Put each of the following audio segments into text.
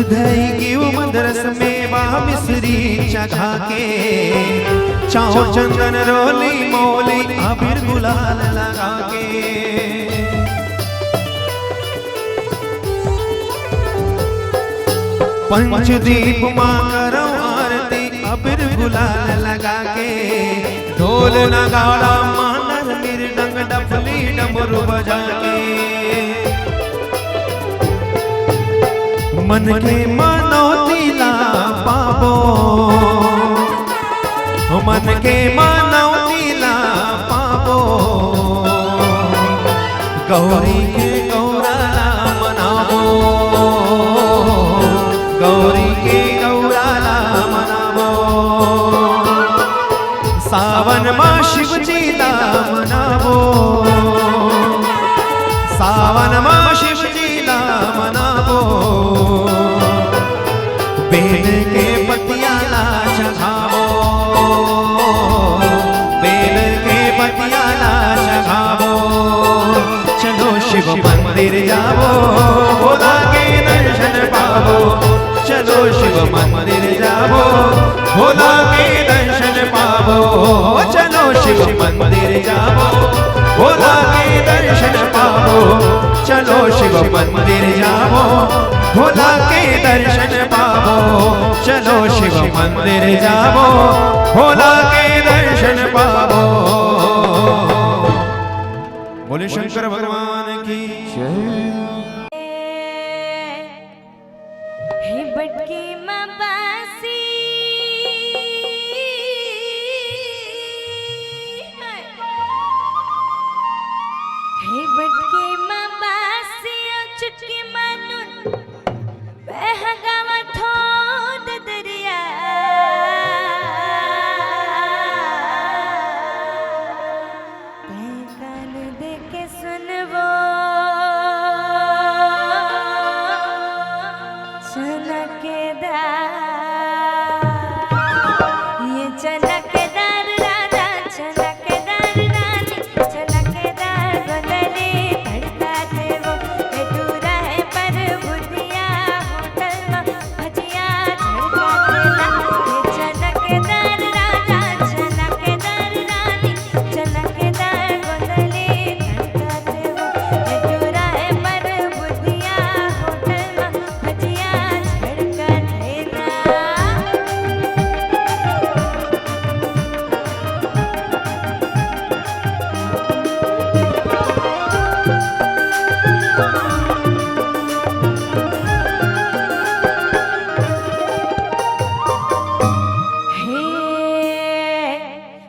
दही घीव मदरस मेवा मिश्री चखा के चाओ चंदन रोली मोली अबीर गुलाल लगा के पंचदीप मां करो आरती अबीर गुलाल लगा के ढोल नगाड़ा मानर मृदंग डफली डमरू बजा के मन के मनौती ला पाबो मन के मनौती ला पाबो गौरी के गौराला मनावो गौरी के गौराला मनावो सावन मां शिवजी ला मनावो सावन मां शिवजी ला मनावो बेल के पतियाला चढ़ावो बेल के पतियाला चढ़ावो चलो शिव मंदिर जावो भोला के दर्शन पावो चलो शिव मंदिर जावो भोला के दर्शन पावो चलो शिव मंदिर जावो भोला के दर्शन पावो चलो शिव मंदिर जावो भोला के दर्शन पावो चलो शिव मंदिर जावो भोला के दर्शन पावो बोले शंकर भगवान की हे बटकी मां बासी हे बटकी मां बासी चुटकी मानुन बहगावा थोद दरिया ते कान दे के सुनवो चनकेदार ये चनकेदार राजा चनकेदार रानी चनकेदार बदले धड़का दे वो बेटूरा है पर बुधिया होटल में भजिया झड़का देना ये चनकेदार राजा चनकेदार रानी चनकेदार बदले धड़का दे वो बेटूरा है पर बुधिया होटल में भजिया झड़का देना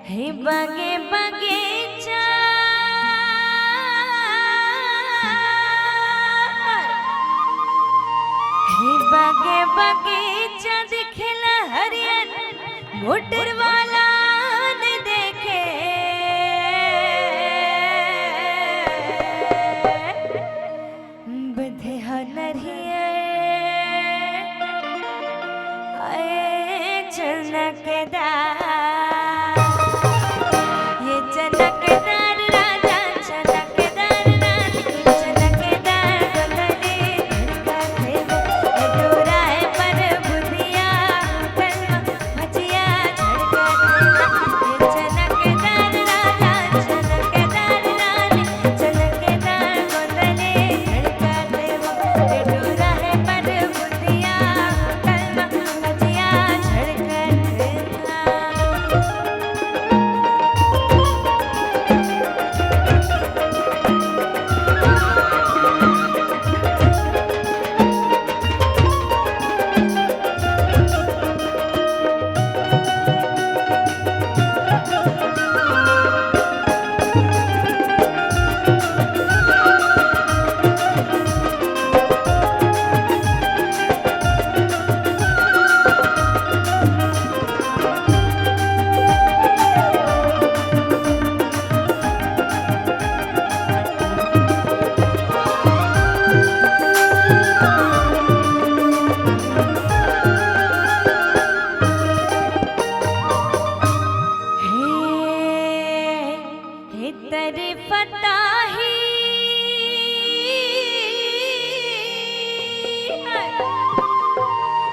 हे बगे बगीचा हे बगे बगीचा दिखला हरियन मोटर वाला ने देखे बधे हनरिया चनकेदार ये चनकेदार राजा चनकेदार रानी चनकेदार बदले धड़का देवो डोरा है पर बुधिया होटल में भजिया झड़का देना ये चनकेदार राजा चनकेदार रानी चनकेदार बदले धड़का देवो डोरा है पर बुधिया होटल में भजिया झड़का देना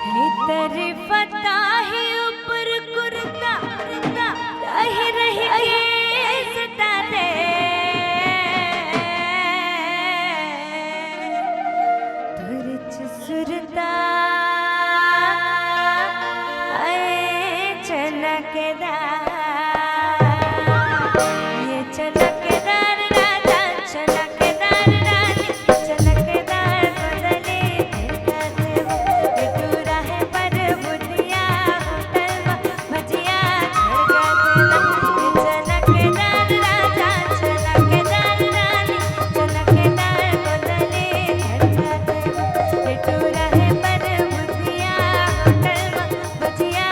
तेरी फता ही ऊपर कुर्ता रही रही सितारे तुरच सुरता चनकदार ये चनकदार राजा चनकदार रानी चनकदार बदले टूरा है पर बुधिया होटल भजिया चनकदार राजा चनकदार रानी चनकदार बदले टूरा है पर बुधिया होटल भजिया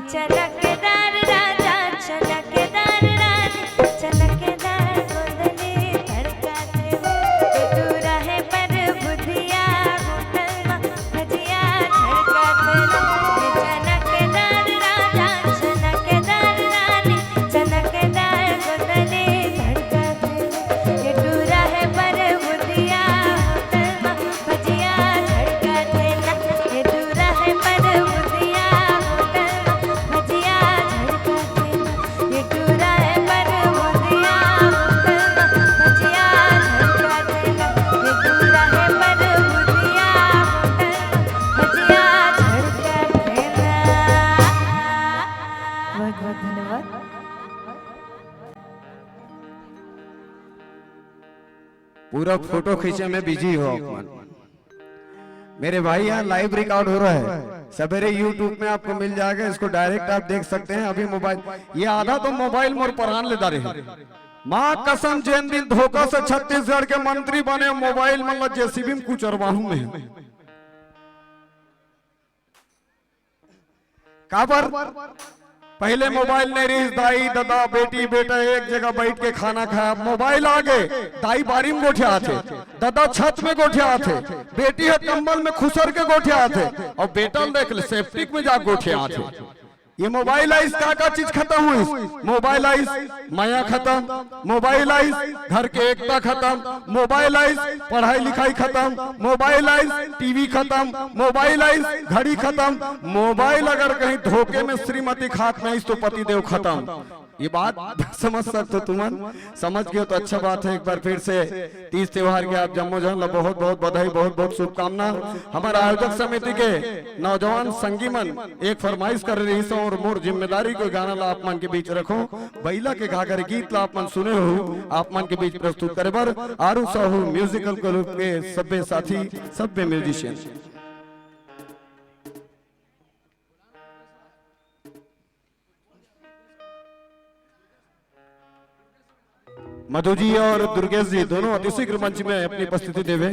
झड़का चनकदार राजा चनकदार रानी चनकदार बदले धड़काते टूरा है पर बुधिया होटल भजिया झड़काते चनकदार राजा चनकदार रानी चनकदार बदले धड़काते टूरा है पर बुधिया होटल भजिया झड़काते टूरा है पर बुधिया भजिया झड़काते ये टूरा है पर बुधिया भजिया झड़काते ये टूरा है पर बुधिया भजिया झड़काते बहुत बहुत धन्यवाद। पूरा फोटो खींचे में बिजी हो अपमान। मेरे भाई यहाँ लाइव रिकॉर्ड हो रहा है, सवेरे यूट्यूब में आपको मिल जाएगा, इसको डायरेक्ट आप देख सकते हैं। अभी मोबाइल ये आधा तो मोबाइल मोर परान लेता रहे माँ कसम जैन दिन धोखा से छत्तीसगढ़ के मंत्री बने मोबाइल मतलब जेसीबी में कुचरवाहू में का पर पहले मोबाइल नहीं रही, दाई दादा बेटी बेटा एक जगह बैठ के खाना खाया, मोबाइल आ गए, दाई बारी में गोठिया थे, दादा छत में गोठिया थे, बेटी है कंबल में खुसर के गोठिया थे और बेटा देख ले सेप्टिक में जा गोठिया थे। ये मोबाइल आइस का चीज खत्म हुई, मोबाइल आइस माया खत्म, मोबाइल आइस घर के एकता खत्म, मोबाइल आइस पढ़ाई लिखाई खत्म, मोबाइल आइस टीवी खत्म, मोबाइल आइस घड़ी खत्म, मोबाइल अगर कहीं धोखे में श्रीमती खात में तो पति देव खत्म। ये बात समझ सकते हो, तुम समझ गए तो अच्छा बात है। एक बार फिर से तीज त्योहार के आप जम्मो जन बहुत बहुत बधाई, बहुत बहुत शुभकामना। हमारे आयोजक समिति के नौजवान संगीमन एक फरमाइश कर रही है और मोर जिम्मेदारी को गाना ला आप मन के बीच रखो, बैला के घाघर गीत ला आप मन सुने हो, आप मन के बीच प्रस्तुत करे बर आरू साहू म्यूजिकल ग्रुप के सभ्य साथी सभ्य म्यूजिशियन मधु जी और दुर्गेश जी दोनों अतिशीघ्र मंच में अपनी उपस्थिति देवे।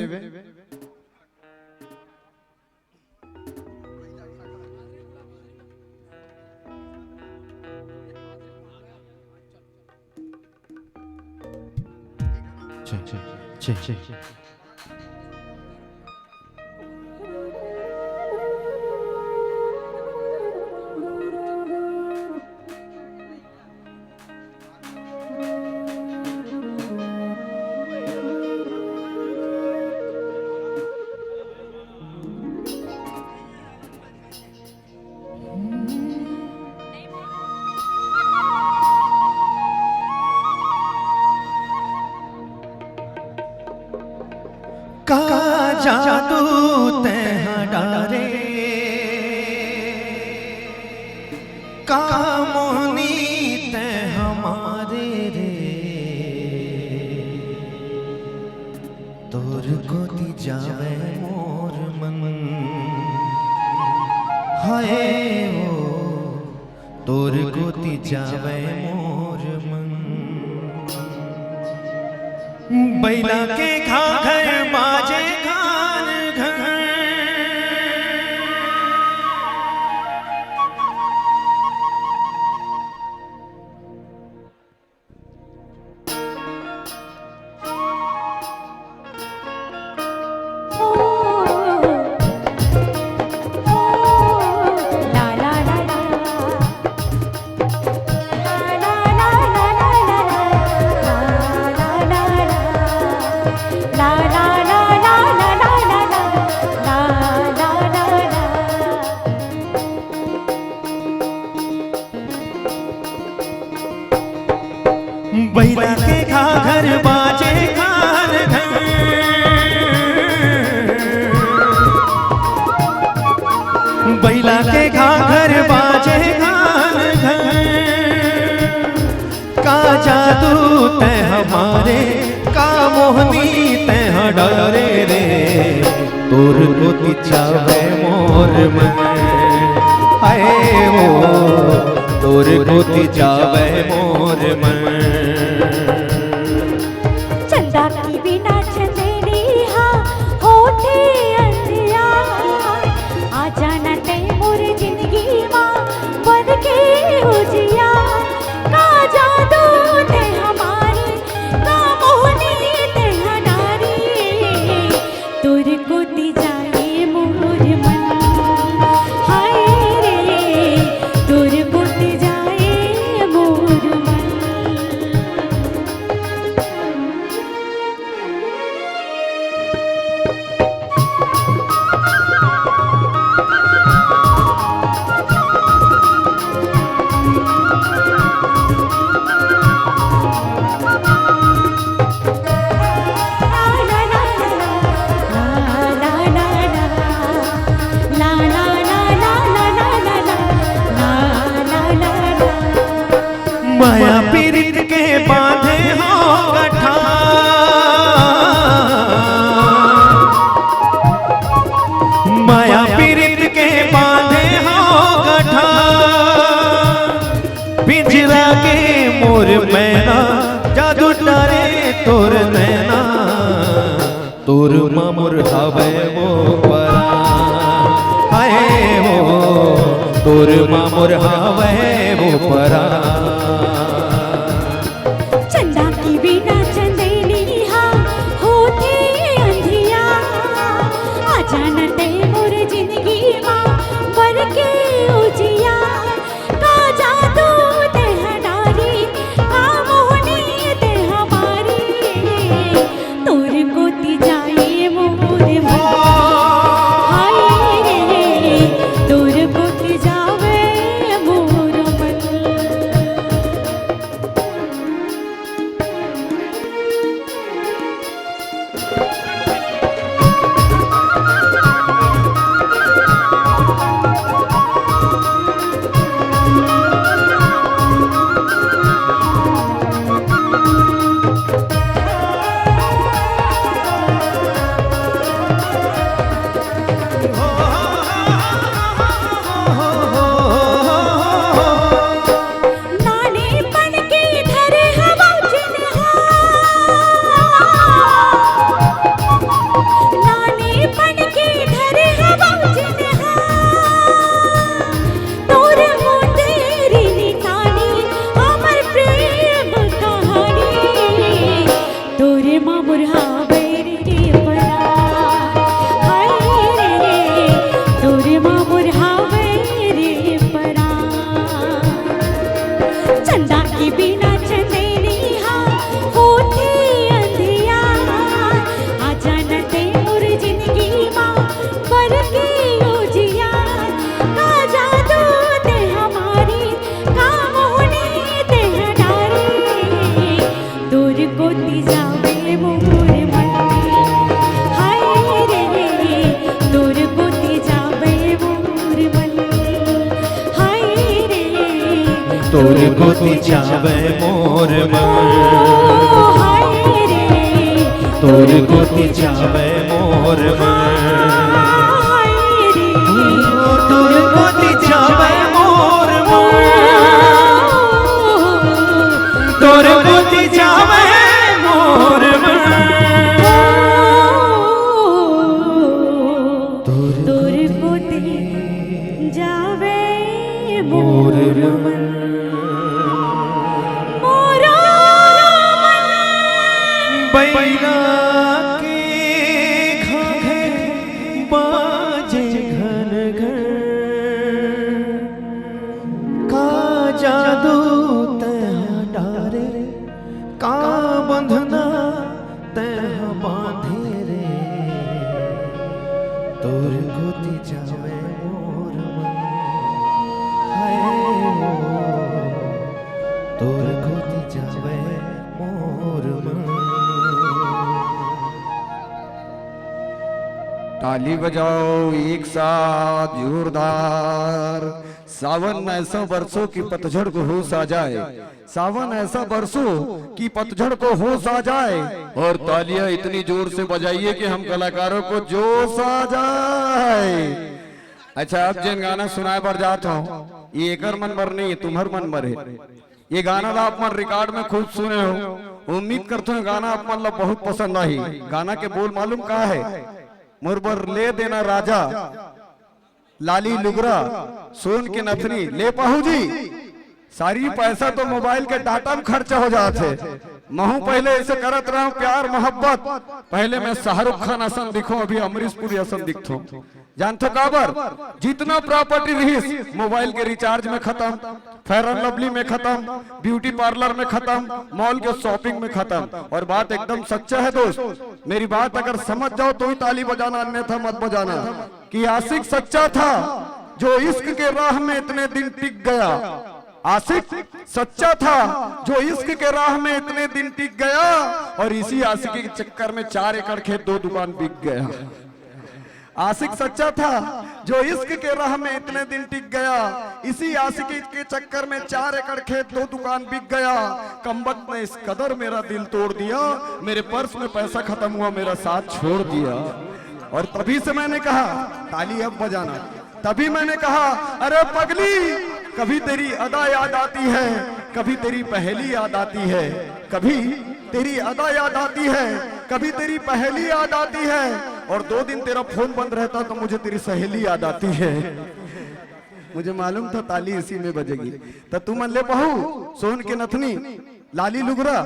का जादू तैहा डारे का मोहनी तै हमारे रे तोर गोती जावे मोर मन हाय ओ तोर गोती जावे मोर मन बैला के घाघर बाजे घान घर बैला के घाघर बाजे घान घर बैला के घाघर बाजे घान घर का जादू तै हमारे का मोहनी तै डरे रे तोर गोती चावे मोर मन हाय ओ तोर गोती जावे मोर मन चंदा की बिना चंदेली हाँ होते अंधिया आ जाना ते मोर जिंदगी माँ बन के उजिया का जादू ते हमारी का मोहनी ते हनारी तुर गोती जाए मोर मन हाय रे तुर गोती जाए मोर मन माया पीरित के बांधे हो गठा माया पीरित के बांधे हो गठा पिंजरा के मोर मैना जादू डारे तोर नैना तोर मामुर हवे वो परा हाय वो तोर मामुर हवे वो परा चंदा की बिना चंदेली हाँ होते अंधिया आ जाना ते मोर जिंदगी माँ बर के उजिया का जादू ते हनारी का मोहनी ते हमारी तोर गोती जाए मोर मन हाय रे तोर गोती जावे मोर मन तोर गोती जावे मोर मन हाय रे तोर गोती जावे मोर मन हाय रे तोर गोती जावे मोर मन तोर गोती जावे मोर मन तोर पोते जावे मोर मन मोरा बैला के घाघर बाजे घन घन का जादू तह डारे का बंधना तह बांधे रे तोर गोती जावे मोर मन हाय तोर गोती जावे मोर मन ताली बजाओ एक साथ जोरदार। सावन ऐसा बरसों की पतझड़ को होश आ जाए, सावन ऐसा बरसों की पतझड़ को होश आ जाए, और तालियां इतनी जोर से बजाइए कि हम कलाकारों को जोश आ जाए। अच्छा, अब जिन गाना सुनाए पर जाता हूँ, ये एकर मन भर नहीं है, तुम्हार मन भर है। ये गाना तो आप मन रिकॉर्ड में खूब सुने हो, उम्मीद करते हो गाना आप मन बहुत पसंद आई। गाना के बोल मालूम कहा है? मुरबर ले देना राजा, लाली लुगरा, सोन के नथनी ले पाहू जी। सारी पैसा तो मोबाइल के डाटा में खर्चा हो जाते। महू पहले ऐसे करत रहा प्यार मोहब्बत, पहले मैं शाहरुख खान असन दिखो, अभी अमरीश पुरी असन दिखो। जानते काबर? जितना प्रॉपर्टी रही मोबाइल के रिचार्ज में खत्म, फेयर एंड लवली में खत्म, ब्यूटी पार्लर में खत्म, मॉल के शॉपिंग में खत्म। और बात एकदम सच्चा है दोस्त, मेरी बात अगर समझ जाओ तो ही ताली बजाना, अन्यथा मत बजाना। कि आशिक सच्चा था जो इश्क के राह में इतने दिन टिक गया, आशिक सच्चा था जो इश्क के राह में इतने दिन टिक गया, और इसी आशिकी के चक्कर में 4 एकड़ खेत 2 दुकान बिक गया। आशिक सच्चा था जो इश्क के राह में इतने दिन टिक गया, इसी आशिकी के चक्कर में 4 एकड़ खेत 2 दुकान बिक गया। कमबख्त ने इस कदर मेरा दिल तोड़ दिया, मेरे पर्स में पैसा खत्म हुआ, मेरा साथ छोड़ दिया। और तभी से मैंने कहा, ताली अब बजाना, तभी मैंने कहा, अरे पगली कभी तेरी अदा याद आती है, कभी तेरी पहेली याद आती है, कभी तेरी अदा याद आती है, कभी तेरी पहेली याद आती है, और 2 दिन तेरा फोन बंद रहता तो मुझे तेरी सहेली याद आती है। मुझे मालूम था ताली इसी में बजेगी। तो तू मन ले बहू, सोन के नथनी, लाली लुगरा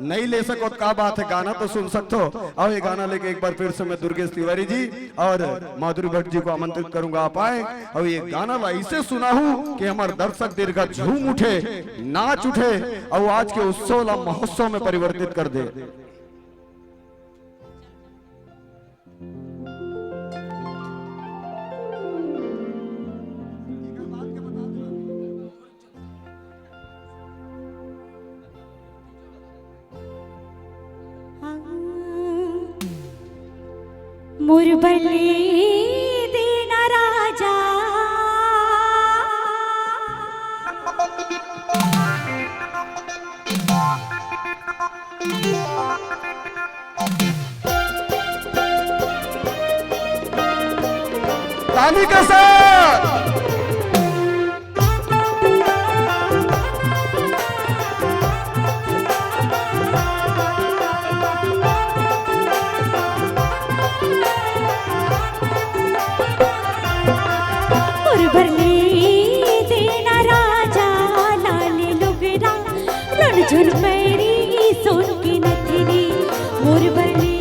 नहीं ले सको क्या बात है, गाना तो सुन सकते हो। और ये गाना लेके एक बार फिर से मैं दुर्गेश तिवारी जी और माधुरी भट्ट जी को आमंत्रित करूंगा, आप आए और ये गाना ऐसे सुना हूं कि हमारे दर्शक देर का झूम उठे, नाच उठे, और आज के उत्सव महोत्सव में परिवर्तित कर दे। मुरबली देना राजा, ताली के साथ झुन पैरी सोन की नथनी, मुरबली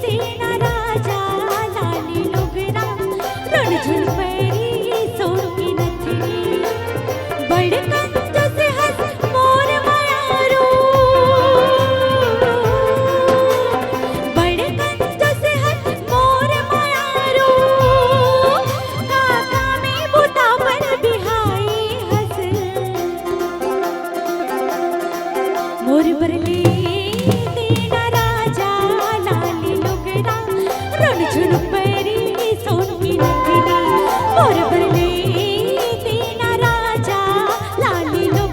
देना राजा, लाली लुगरा, रण झुन पैरी सोन की नथनी। बड़ कंज से हंस मोर मायारो, बड़ कंज से हंस मोर मायारो, काका में बुता पर बिहाई हंस। मुरबली देना राजा, लाली लुगरा, रण झुन पैरी सोन की नथनी। मुरबली देना राजा, लाली लुगरा,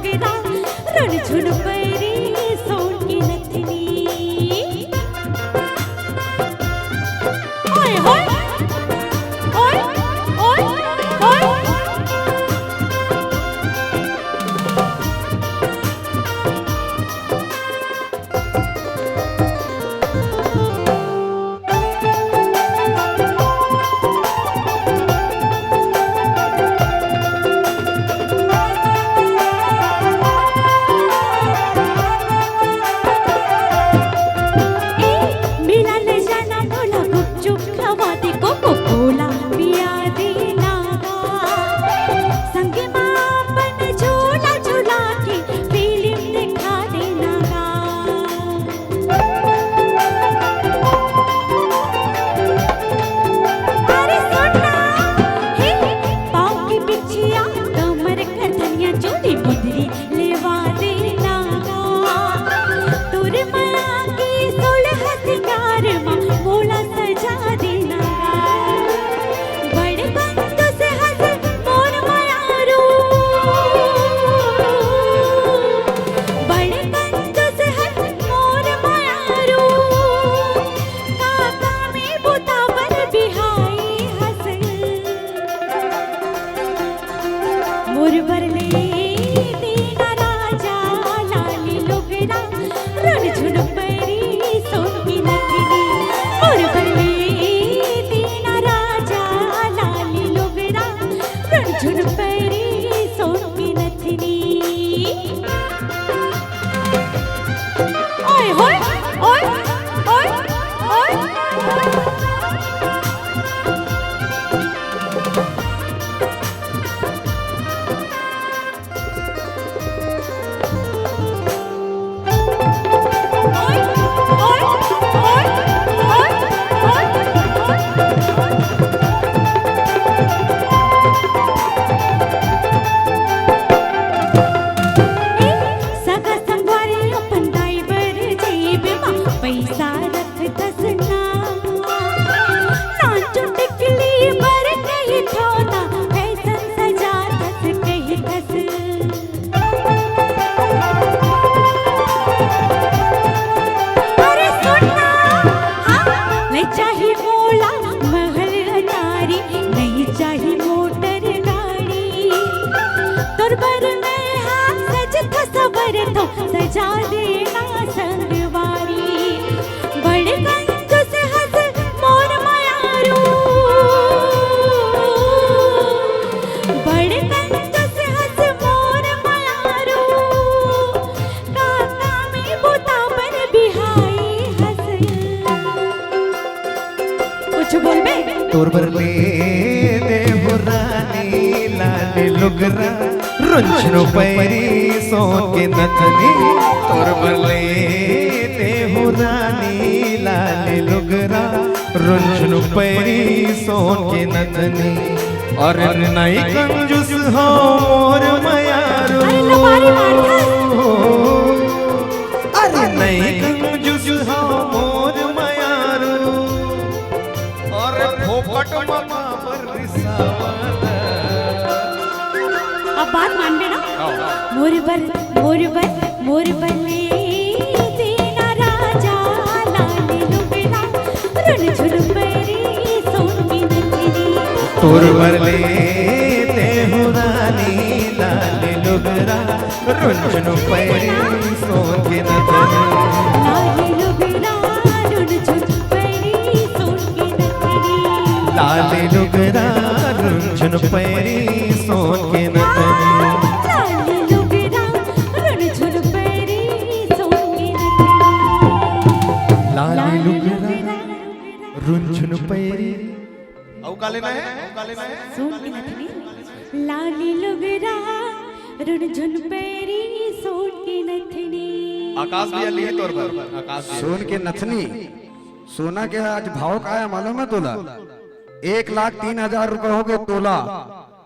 तो सजा देना संगवारी बड़े कंजूस हंस मोर मायारू बड़े कंजूस हंस मोर मायारू काका में बुता पर बिहाई हंस कुछ बोलबे तोर बरले देहु रानी लाले लुगरा रुंझनु पैरी सोन के नथनी तोर बरले देहु रानी लाले लुगरा रुंझनु पैरी सोन के नथनी और नई कंजूस हो मोर मायारू अरे लबारी मारिया अरे नई कंजूस हो मोर मायारू और फोकट मामा पर रिसावता अब बात मान लेना मोर बर में तेरा राजा लाले लुगड़ा रुन झुन पैरी सोन की नथनी तोर बरले देहु रानी लाले लुगरा रुंझनु पैरी सोन के नथनी लाले लुगड़ा रुन झुन पैरी सोन की नथनी लाले लुगरा रुंझनु पैरी सोन के नथनी लाले लुगड़ा रुन झुन पैरी सोन की नथनी लाले लुगरा रुंझनु पैरी औ का लेना है सोन की नथनी लाली लुगड़ा रुन झुन पैरी सोन की नथनी आकाश भी अली है तोर पर आकाश सोन के नथनी सोना के आज भाव का है मालूम है तोला 1,03,000 रुपए हो गए तोला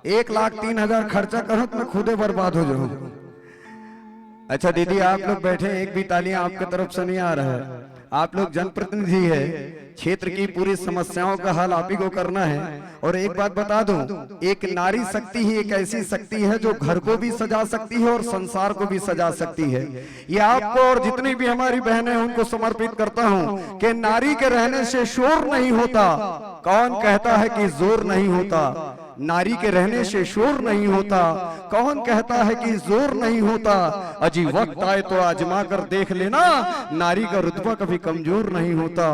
1,03,000 खर्चा करो तो मैं खुदे बर्बाद हो जाऊं। अच्छा दीदी आप लोग बैठे एक भी तालियां आपके तरफ से नहीं आ रहा है। आप लोग जनप्रतिनिधि है, क्षेत्र की पूरी समस्याओं का हल आप ही को करना है। और एक बात बता दूं, एक नारी शक्ति ही एक ऐसी शक्ति है जो घर को भी सजा सकती है और संसार को भी सजा सकती है। ये आपको और जितनी भी हमारी बहनें हैं उनको समर्पित करता हूं कि नारी के रहने से शोर नहीं होता। कौन कहता है कि जोर नहीं होता? नारी के रहने से शोर नहीं होता। कौन कहता है कि जोर नहीं होता? अजी वक्त आए तो आजमा कर देख लेना, नारी का रुतबा कभी कमजोर नहीं होता।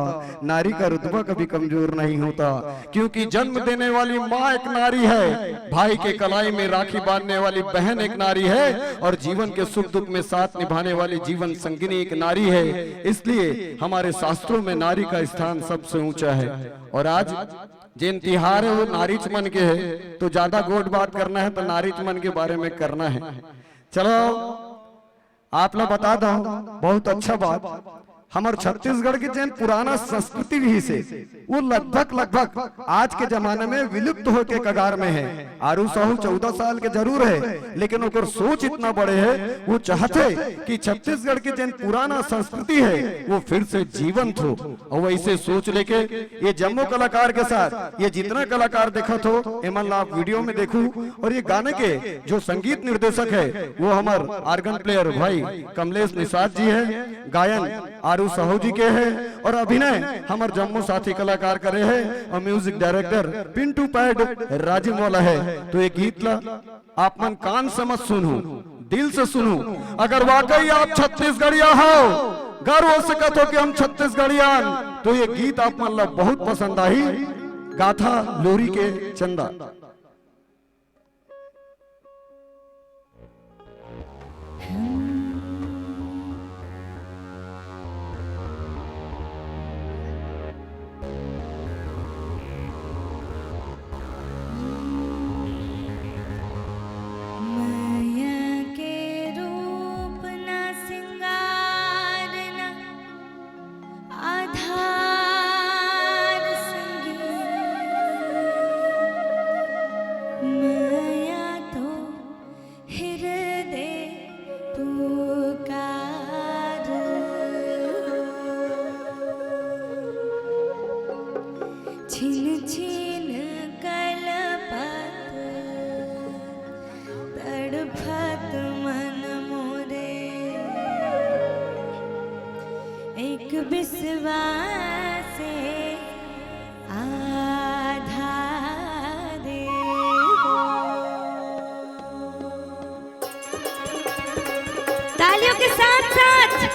नारी का रुतबा कभी कमजोर नहीं होता, क्योंकि जन्म देने वाली माँ एक नारी है, भाई के कलाई में राखी बांधने वाली बहन एक नारी है, और जीवन के सुख दुख में साथ निभाने वाली जीवन संगिनी एक नारी है। इसलिए हमारे शास्त्रों में नारी का स्थान सबसे ऊंचा है। और आज जिन तिहार है वो नारीच मन के है, तो ज्यादा गोट बात करना है तो नारीच मन के बारे में करना है। चलो आप लोग बता दो, बहुत अच्छा बात। हमारे छत्तीसगढ़ के जैन पुराना संस्कृति भी से वो लगभग आज के जमाने में विलुप्त होके कगार में है। आरू साहू 14 साल के जरूर है, लेकिन उनकर सोच इतना बड़े है, वो चाहते कि छत्तीसगढ़ के जैन पुराना संस्कृति है वो फिर से जीवंत हो। और वैसे सोच लेके ये जम्मू कलाकार के साथ ये जितना कलाकार देखा तो एमन आप वीडियो में देखू। और ये गाने के जो संगीत निर्देशक है वो हमारे ऑर्गन प्लेयर भाई कमलेश निषाद जी है, गायन आरू साहू जी के है, और अभिनय हमारे जम्मू साथी कलाकार करे है, और म्यूजिक डायरेक्टर पिंटू पैड राजीव वाला है। तो ये गीत ला आप मन कान से मत सुनू, दिल से सुनू। अगर वाकई आप छत्तीसगढ़िया हो, गर्व से कहते हो कि हम छत्तीसगढ़ियान, तो ये गीत आप मन ला बहुत पसंद आई। गाथा लोरी के चंदा। विश्वास आधा दे तालियों के साथ साथ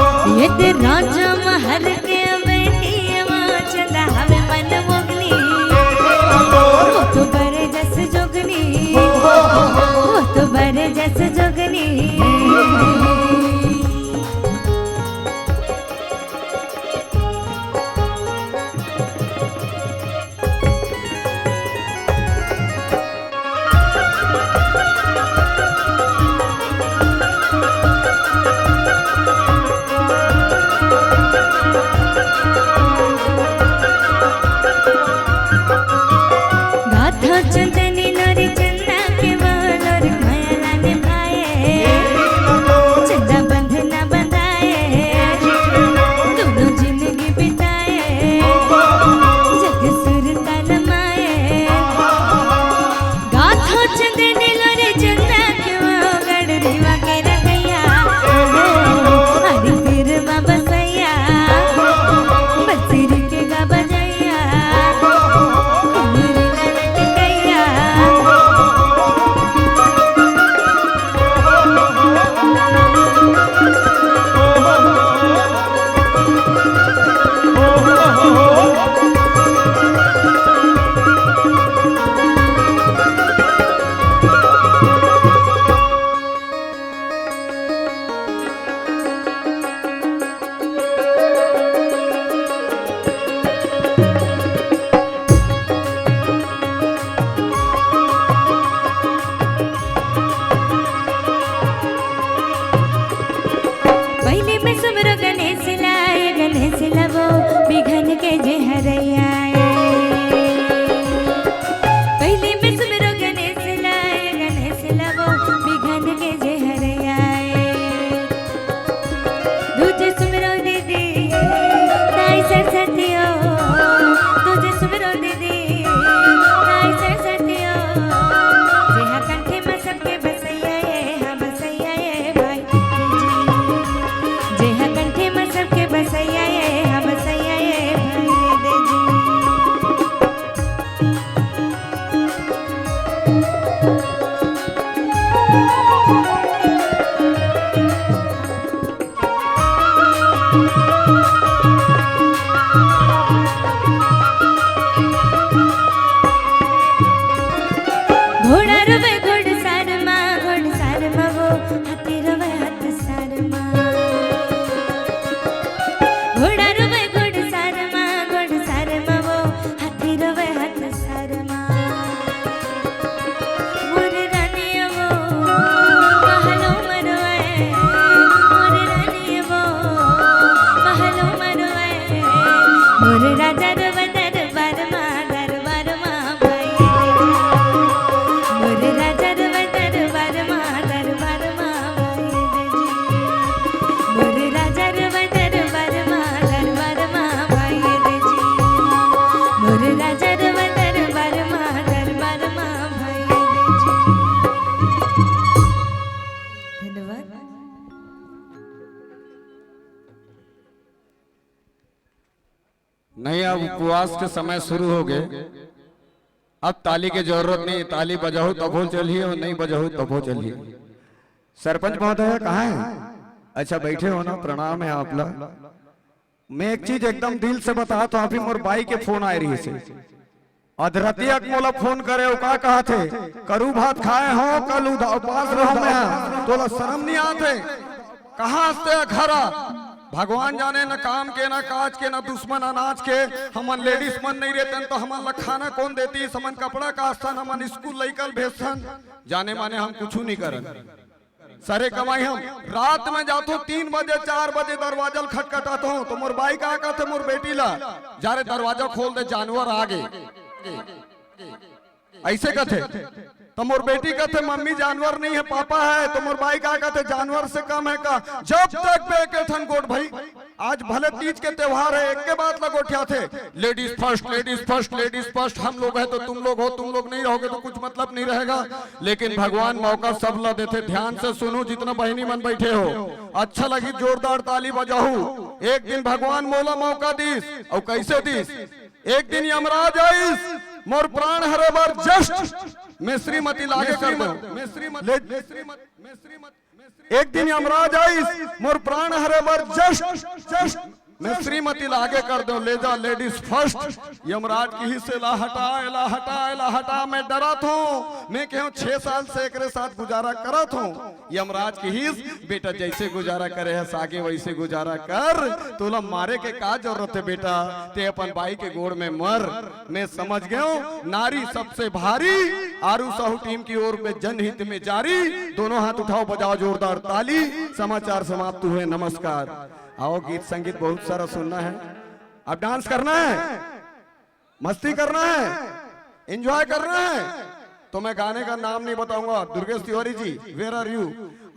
राजा महल के बेटी चंदा हमें मन मोगनी वो तो बरे जस जोगनी वो तो बरे जस जोगनी चंदनी नरी चंदा के बालोर माया ने भाए चंदा बंधना बंधाए दोनों जिंदगी बिताए जग सुर ताल माए गाथो चंदनी नरी चंदा के गढ़ रीवा के रखैया हरी फिर बाबा सैया बसीर के गा बजैया गणेश लवो बिघन के जे हरैया पहले में सुमरो गणेश लवो बिघन के जे हरैया दूजे सुमरो दीदी ताई सरस्वतियो दूजे सुमरो दीदी ताई सरस्वतियो जेहा कंठे में सबके बसैया हाँ बसैया भाई जेहा कंठे में सबके बसैया हाँ बसैया भाई दे जी घोड़ा रोवे घोड़ सारमा वो हाथी रोवे हाथ सारमा घोड़ा रोवे घोड़ सारमा वो हाथी रोवे हाथ सारमा मोर रानी वो महलो मरवाए मोर रानी वो महलो मरवाए मोर राजा रोवे दरबार माँ भाई मोर राजा रोवे दरबार माँ भाई दे जी मोर राजा रोवे दरबार माँ भाई दे जी मोर राजा रोवे दरबार माँ भाई दे जी। नहीं, अब उपवास के समय शुरू हो गए, अब ताली की जरूरत नहीं, ताली बजाओ तब हो चलिए और नहीं बजाओ तब हो चलिए। सरपंच महोदय कहाँ है? अच्छा बैठे हो ना, प्रणाम है आप लोग। मैं एक चीज एकदम दिल से बता तो अभी मोर बाई के फोन आए रही से अधरतिया मोला फोन करे हो का कहा थे करू भात खाए हो कल उपवास रहो मैं तोला शर्म नहीं आते कहाँ से घरा भगवान जाने न काम के न काज के न दुश्मन अनाज के हमन लेडीज मन नहीं रहते तो हमन ला खाना कौन देती समन कपड़ा का आस्थान हमन स्कूल लइकल भेजसन जाने माने हम कुछ नहीं करन सरे कमाई हम रात में जातो 3 बजे 4 बजे दरवाजा खटखटाता हूँ तो मोर बाई का कहते मोर बेटी ला जा रे दरवाजा खोल दे जानवर आ गए ऐसे कहते तो मोर बेटी कहते मम्मी जानवर नहीं है पापा है तो मोर बाई का कहते जानवर से कम है का जब तक पे के ठन गोट भाई आज भले तीज के त्योहार है एक के बाद लगोठिया थे ladies first ladies first ladies first हम लोग है तो तुम लोग हो तुम लोग नहीं रहोगे तो कुछ मतलब नहीं रहेगा लेकिन भगवान मौका सब ला देते ध्यान से सुनो जितना बहनी मन बैठे हो अच्छा लगी जोरदार ताली बजाऊ एक दिन भगवान मोला मौका दीस और कैसे दीस एक दिन यमराज आईस मोर प्राण हरे बार जस्ट मैं श्रीमती लागे कर दो एक दिन यमराज आईस मोर प्राण हरे बार जस्ट मैं श्रीमती लागे कर दो ले जा लेडीज फर्स्ट यमराज की ही से ला हटा मैं डरत हूँ मैं क्यों 6 साल से एक साथ गुजारा करत हूँ यमराज की ही बेटा जैसे गुजारा करे है सागे वैसे गुजारा कर तोला मारे के का जरूरत है बेटा ते अपन बाई के गोड़ में मर मैं समझ गया नारी सबसे भारी आरू साहू टीम की ओर में जनहित में जारी दोनों हाथ उठाओ बजाओ जोरदार ताली समाचार समाप्त हुए नमस्कार आओ गीत संगीत बहुत सारा सुनना है अब डांस करना है मस्ती करना है एंजॉय करना है तो मैं गाने का नाम नहीं बताऊंगा Durgesh Tiwari ji where are you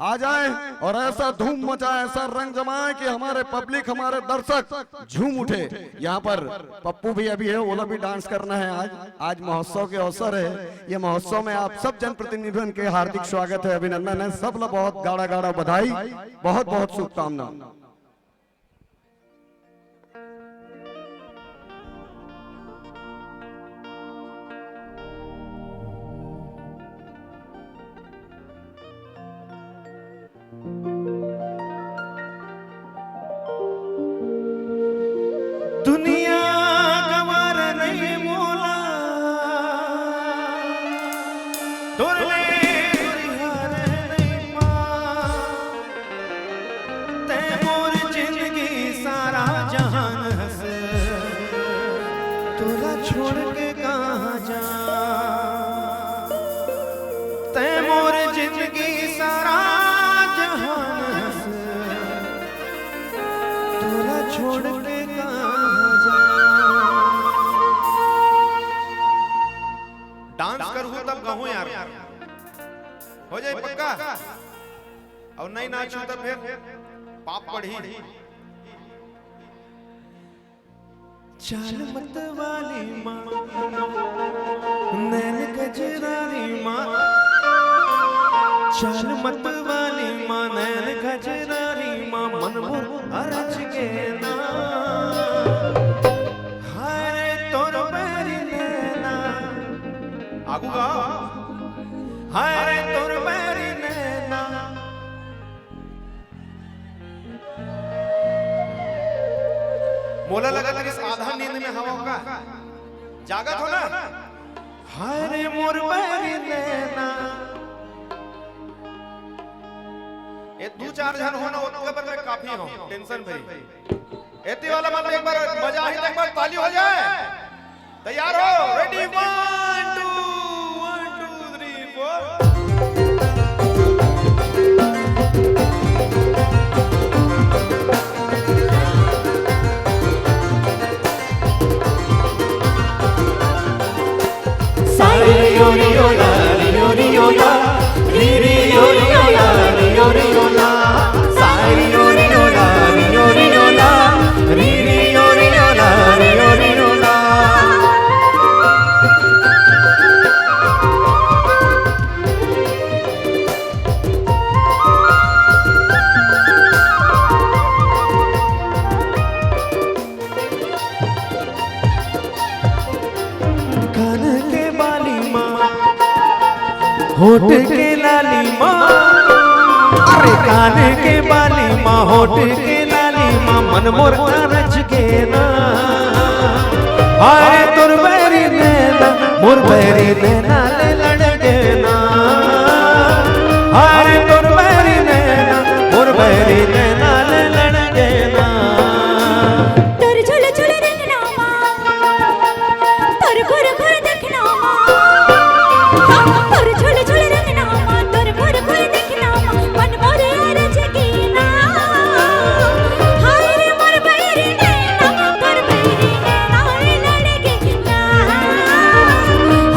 आ जाए और ऐसा धूम मचाए ऐसा रंग जमाए कि हमारे पब्लिक हमारे दर्शक झूम उठे यहाँ पर पप्पू भी अभी है वो भी डांस करना है आज महोत्सव के अवसर है ये महोत्सव में आप सब जनप्रतिनिधियों के हार्दिक स्वागत है अभिनंदन है सब लोग बहुत गाढ़ा गाढ़ा बधाई बहुत बहुत शुभकामना दुनिया गवार नहीं मोला दुर्ले दुरिहार नहीं मां ते मोर जिंदगी सारा जहान हंस तोरा छोड़ के कहाँ जा ते मोर जिंदगी सारा जहान हंस तोरा छोड़ के डांस करूँ तब कहूँ यार हो जाए पक्का और नहीं नाचूं तब फिर पाप बढ़ी चाल मत वाली माँ नैन गजरारी माँ चाल मत वाली माँ नैन गजरारी माँ मन मोर अरज के ना आगूगा हाय तोर मेरी नैना मोला लगा इस आधा नींद में हवा होगा जागत हो ना हाय मोर मेरी नैना ये 2-4 जन हो ना उनके पर मैं काफी हूं टेंशन भाई एती वाला मतलब एक बार मजा ही एक बार ताली हो जाए तैयार हो रेडी 1 2 1 2 3 4 सारे योरी योला योरी योला रीरी योरी योला योरी योला सारे योरी योला योरी योला रीरी योरी योला योरी योला होठ के लाली माँ, अरे कान के बाली माँ, होठ के लाली माँ, मन मोर रच के ना। हाय तुर बैरी नैना मोर बैरी नैना ले लड़ गे ना। हाय तुर बैरी नैना मोर बैरी नैना ले लड़ गे ना। तोर झुल झुल रंगना माँ, तोर घुर घुर देखना माँ, तोर झुल झुल रंगना माँ, तोर घुर घुर देखना माँ, मन मोरे रच के ना। हाय रे मोर बैरी नैना, तोर बैरी नैना लड़गे ना।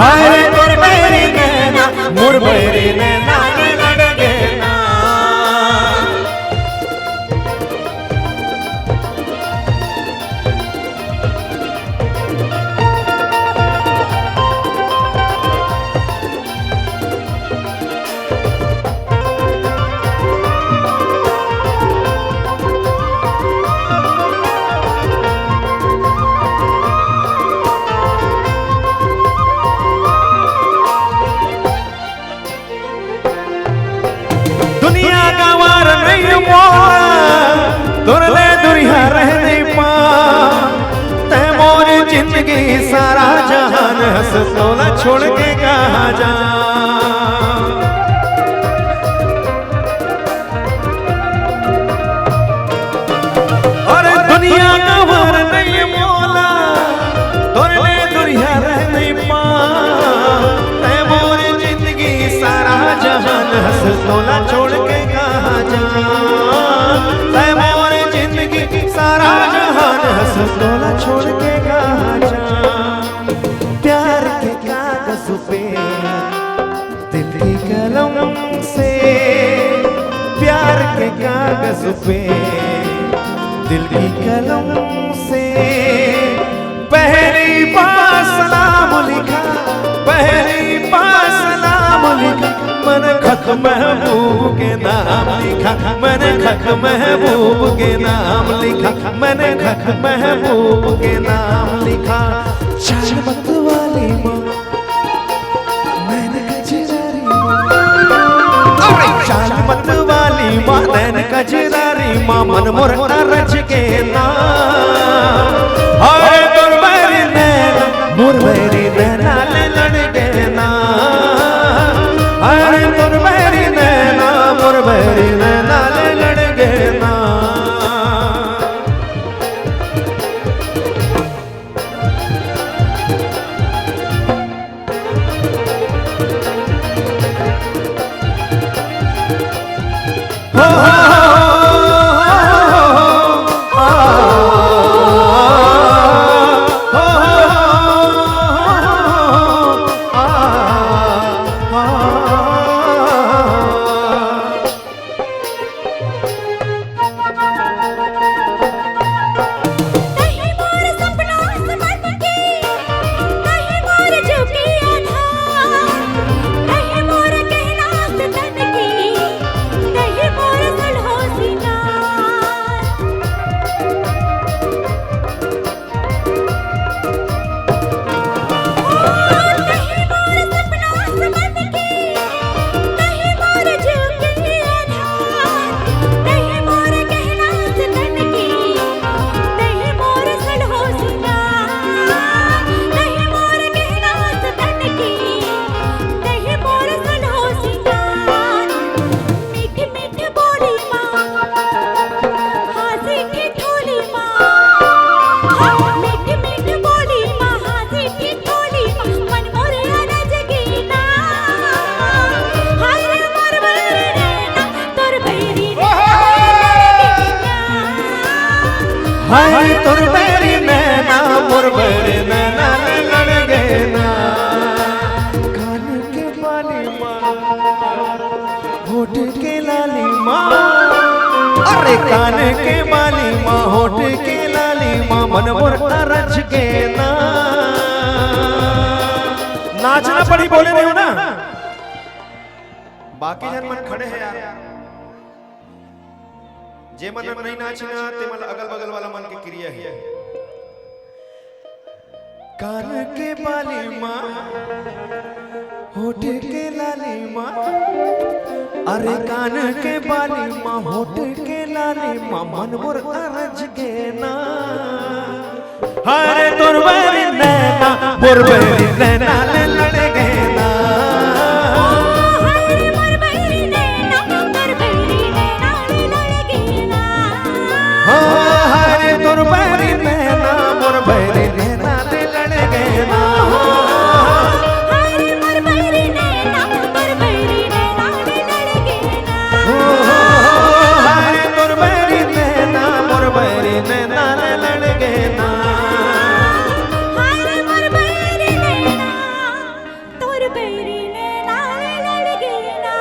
हाय तुर बैरी नैना मोर बैरी नैना ले लड़ गे ना। दुनिया का वार नहीं मोरा, तुरले दुनिया रहने पा। तै मोर जिंदगी सारा जहान हंस तोला छोड़ के कहा जा। और दुनिया का वार नहीं मोला, तुरले दुनिया रहने पा। तै मोर जिंदगी सारा जहान हंस तोला छोड़ के कहा जा। तै मोर जिंदगी सारा जहान हंस तोला छोड़ के कहा जा। प्यार के कागज पे दिल की कलम से, प्यार के कागज पे दिल की कलम से पहली बार सलाम लिखा, पहली बार सलाम लिखा। मन खक महबूब के नाम लिखा, मैंने खक महबूब के नाम लिखा, मैंने खक महबूब के नाम लिखा। चाल मत वाली माँ, मैंने कजरारी माँ, चाल मत वाली माँ, मैंने कजरारी माँ, मन मोर रच के ना। हाय तुर बैरी नैना मोर बैरी नैना ले लड़ गे ना। हाय तुर बैरी नैना मोर बैरी नैना ले लड़ गे ना। हो कहीं मोर सपना समझ के, कहीं मोर झुकी आधार, कहीं मोर कहना सतन की, कहीं मोर सलहो सिंगार। कहीं मोर सपना समझ के, कहीं मोर झुकी आधार, कहीं मोर कहना सतन की, कहीं मोर सलहो सिंगार। कहीं मोर कहना सतन की, कहीं मोर सलहो सिंगार। मीठी मीठी बोली माँ, हासी ठिठोली माँ, मीठी मीठी बोली माँ, हासी ठिठोली माँ, मन मोरे रच गे ना। हाय रे मोर बैरी नैना, तोर बैरी हाय तुर बैरी नैना मोर बैरी नैना ले लड़ गे ना। कान के बाली माँ, होठ के लाली माँ, अरे कान के बाली माँ, होठ के लाली माँ, मन मोर रच गे ना। नाचना पड़ी बोले नहीं हो ना। बाकी जन मन खड़े हैं यार, जे मन नहीं नाचना ते मन अगल बगल वाला मन के क्रिया है। कान के बाली माँ होठ के लाली माँ, अरे कान के बाली माँ होठ के लाली माँ मन मोर अरज गे ना, हरे तोर बैरी नैना मोर बैरी नैना ले लड़ गे ना, हरे मोर बैरी नैना तोर बैरी नैना ले लड़गे ना, हो हरे तोर बैरी नैना मोर बैरी नैना ले लड़ गे ना, हरे मोर बैरी नैना तोर बैरी नैना ले लड़गे ना, हरे तोर बैरी नैना मोर बैरी नैना ले लड़ गे ना, हरे मोर बैरी नैना तोर बैरी नैना ले लड़गे ना।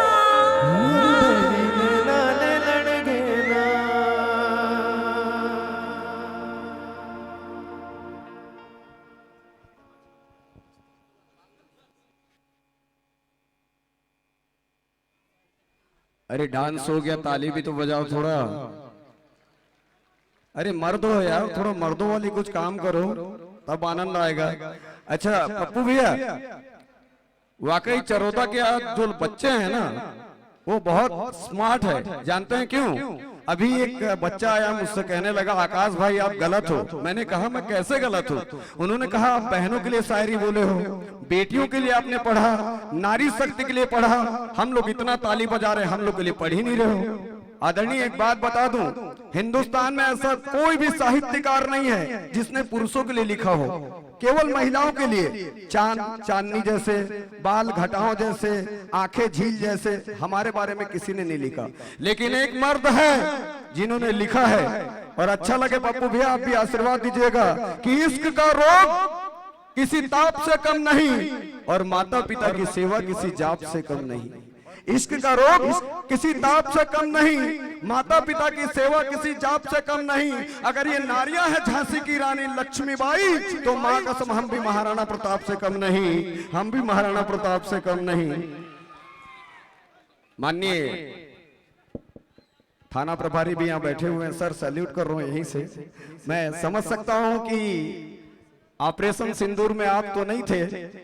नैना ले लड़ गे ना। अरे डांस हो गया, ताली भी तो बजाओ थोड़ा। अरे मर्द हो यार, थोड़ा मर्दों वाली कुछ काम करो तब आनंद आएगा। अच्छा पप्पू भैया, वाकई चरोदा के आज जो बच्चे हैं ना वो बहुत स्मार्ट है। जानते हैं क्यों? अभी एक बच्चा आया मुझसे कहने लगा आकाश भाई आप गलत हो। मैंने कहा मैं कैसे गलत हूँ? उन्होंने कहा आप बहनों के लिए शायरी बोले हो, बेटियों के लिए आपने पढ़ा, नारी शक्ति के लिए पढ़ा, हम लोग इतना ताली बजा रहे हैं, हम लोग के लिए पढ़ ही नहीं रहे हो। आदरणीय एक बात बता दूं, हिंदुस्तान में ऐसा कोई भी साहित्यकार नहीं है जिसने पुरुषों के लिए लिखा हो, केवल महिलाओं के लिए। चांद चांदनी जैसे, बाल घटाओं जैसे, आंखें झील जैसे हमारे बारे में किसी ने नहीं लिखा, लेकिन एक मर्द है जिन्होंने लिखा है। और अच्छा लगे पप्पू भैया आप भी आशीर्वाद दीजिएगा कि इश्क का रोग किसी ताप से कम नहीं और माता पिता की सेवा किसी जाप से कम नहीं। इश्क का रोग किसी ताप से कम नहीं, माता पिता की सेवा किसी जाप से कम नहीं। अगर ये नारियां हैं झांसी की रानी लक्ष्मीबाई, तो मां कसम हम भी महाराणा प्रताप से कम नहीं, हम भी महाराणा प्रताप से कम नहीं। माननीय थाना प्रभारी भी यहाँ बैठे हुए हैं सर, सैल्यूट कर रहा हूँ यहीं से। मैं समझ सकता हूँ कि ऑपरेशन सिंदूर में आप तो नहीं थे,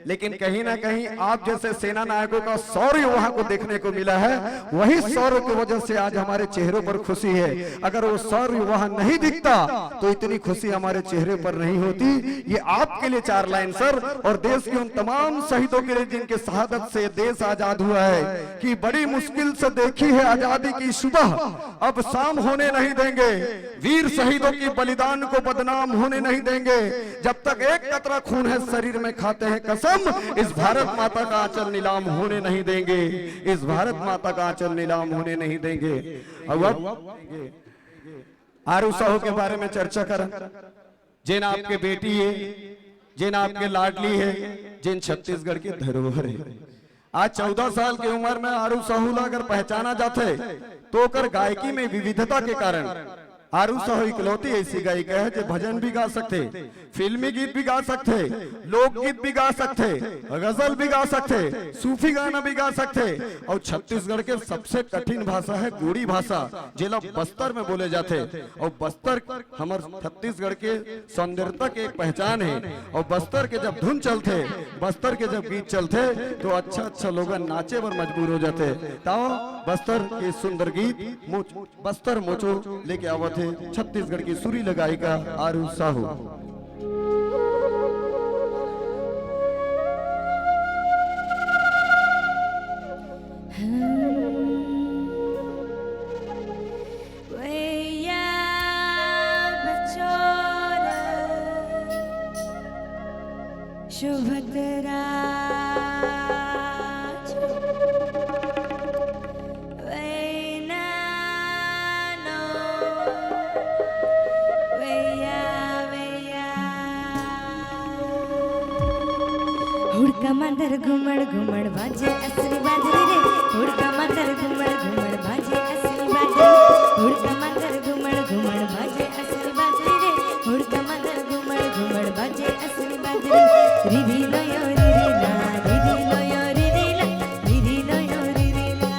लेकिन कहीं ना कहीं आप जैसे सेना नायकों का शौर्य वहां को देखने को मिला है। वही शौर्य की वजह से आज हमारे चेहरों पर खुशी है। अगर वो शौर्य वहां नहीं दिखता तो इतनी खुशी हमारे चेहरे पर नहीं होती। ये आपके लिए 4 लाइन सर, और देश के उन तमाम शहीदों के लिए जिनके शहादत से देश आजाद हुआ है कि बड़ी मुश्किल से देखी है आजादी की सुबह, अब शाम होने नहीं देंगे। वीर शहीदों की बलिदान को बदनाम होने नहीं देंगे। जब तक एक कतरा खून है शरीर में खाते हैं कसम, इस भारत माता का आंचल नीलाम होने नहीं देंगे, इस भारत माता का आंचल नीलाम होने नहीं देंगे। अब आरू साहू के बारे में चर्चा कर, जिन आपके बेटी है, जिन आपके लाडली है, जिन छत्तीसगढ़ की धरोहर है। आज 14 साल की उम्र में आरू साहू अगर पहचाना जाते तो कर गायकी में विविधता के कारण आरू साहू इकलौती ऐसी गायिका है जो भजन भी गा सकते, फिल्मी गीत भी गा सकते, लोकगीत भी गा सकते, गजल भी गा सकते, सूफी गाना भी गा सकते। और छत्तीसगढ़ के सबसे कठिन भाषा है गोड़ी भाषा, जिला बस्तर में बोले जाते। और बस्तर हमारे छत्तीसगढ़ के सौंदर्यता की एक पहचान है। और बस्तर के जब धुन चलते, बस्तर के जब गीत चलते तो अच्छा अच्छा लोग नाचे पर मजबूर हो जाते। तो बस्तर के सुंदर गीत बस्तर मोचो लेके आवत है छत्तीसगढ़ की सुरीला गायिका आरू साहू। सुभद्रा हुड़का मंदर घुमड़ घुमड़ बाजे असली बाजरी रे, हुड़का मंदर घुमड़ घुमड़ बाजे असली बाजरी, हुड़का मंदर घुमड़ घुमड़ बाजे असली बाजरी रे, हुड़का मंदर घुमड़ घुमड़ बाजे असली बाजरी। रिरी लोयो रिरी ला, रिरी लोयो रिरी ला, रिरी लोयो रिरी ला।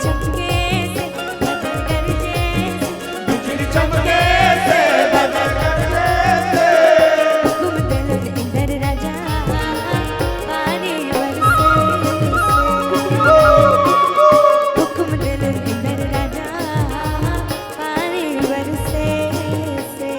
चमके से बदल गरजे से बिजली चमके से बदल गरजे हुकुम दिल इंदर राजा पानी बरसे हुकुम दिल इंदर राजा पानी बरसे से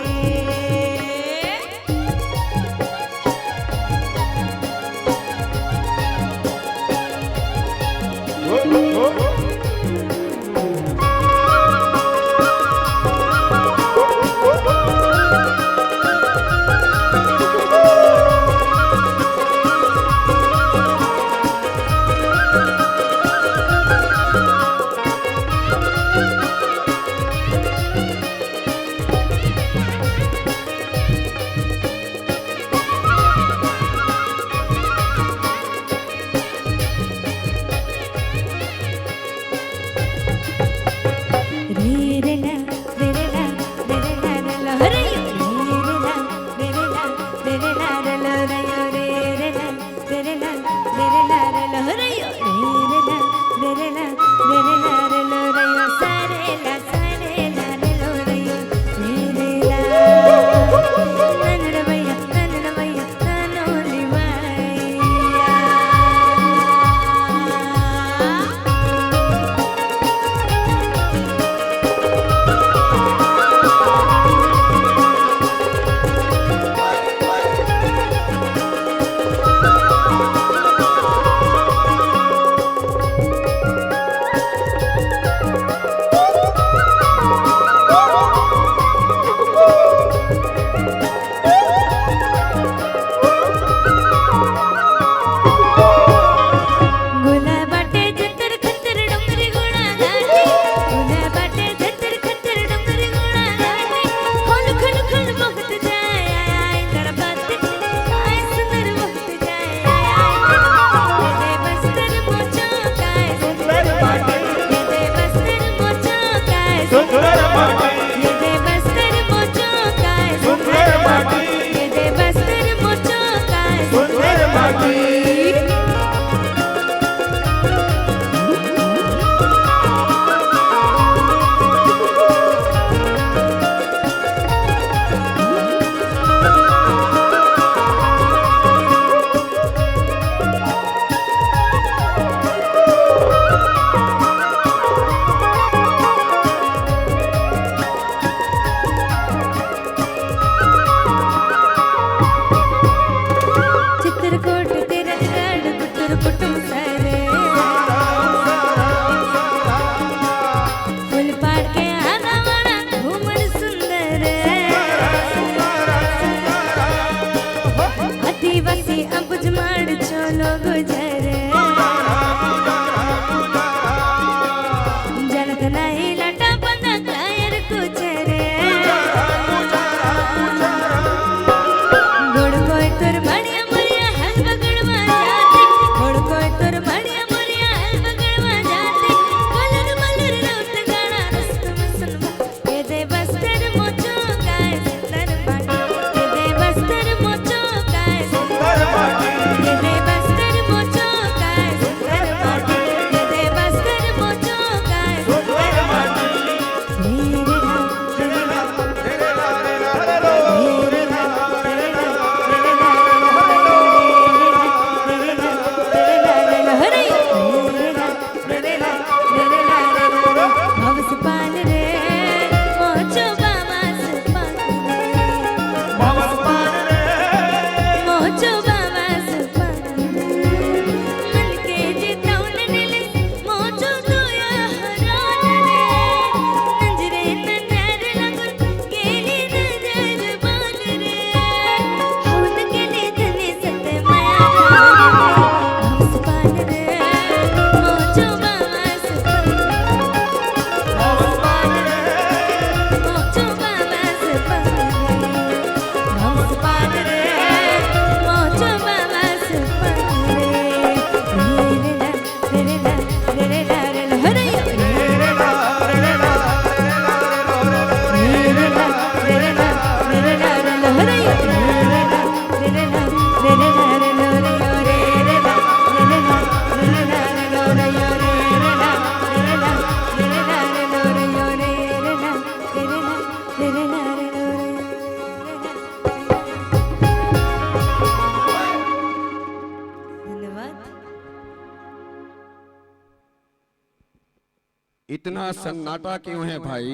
इतना सन्नाटा क्यों है भाई?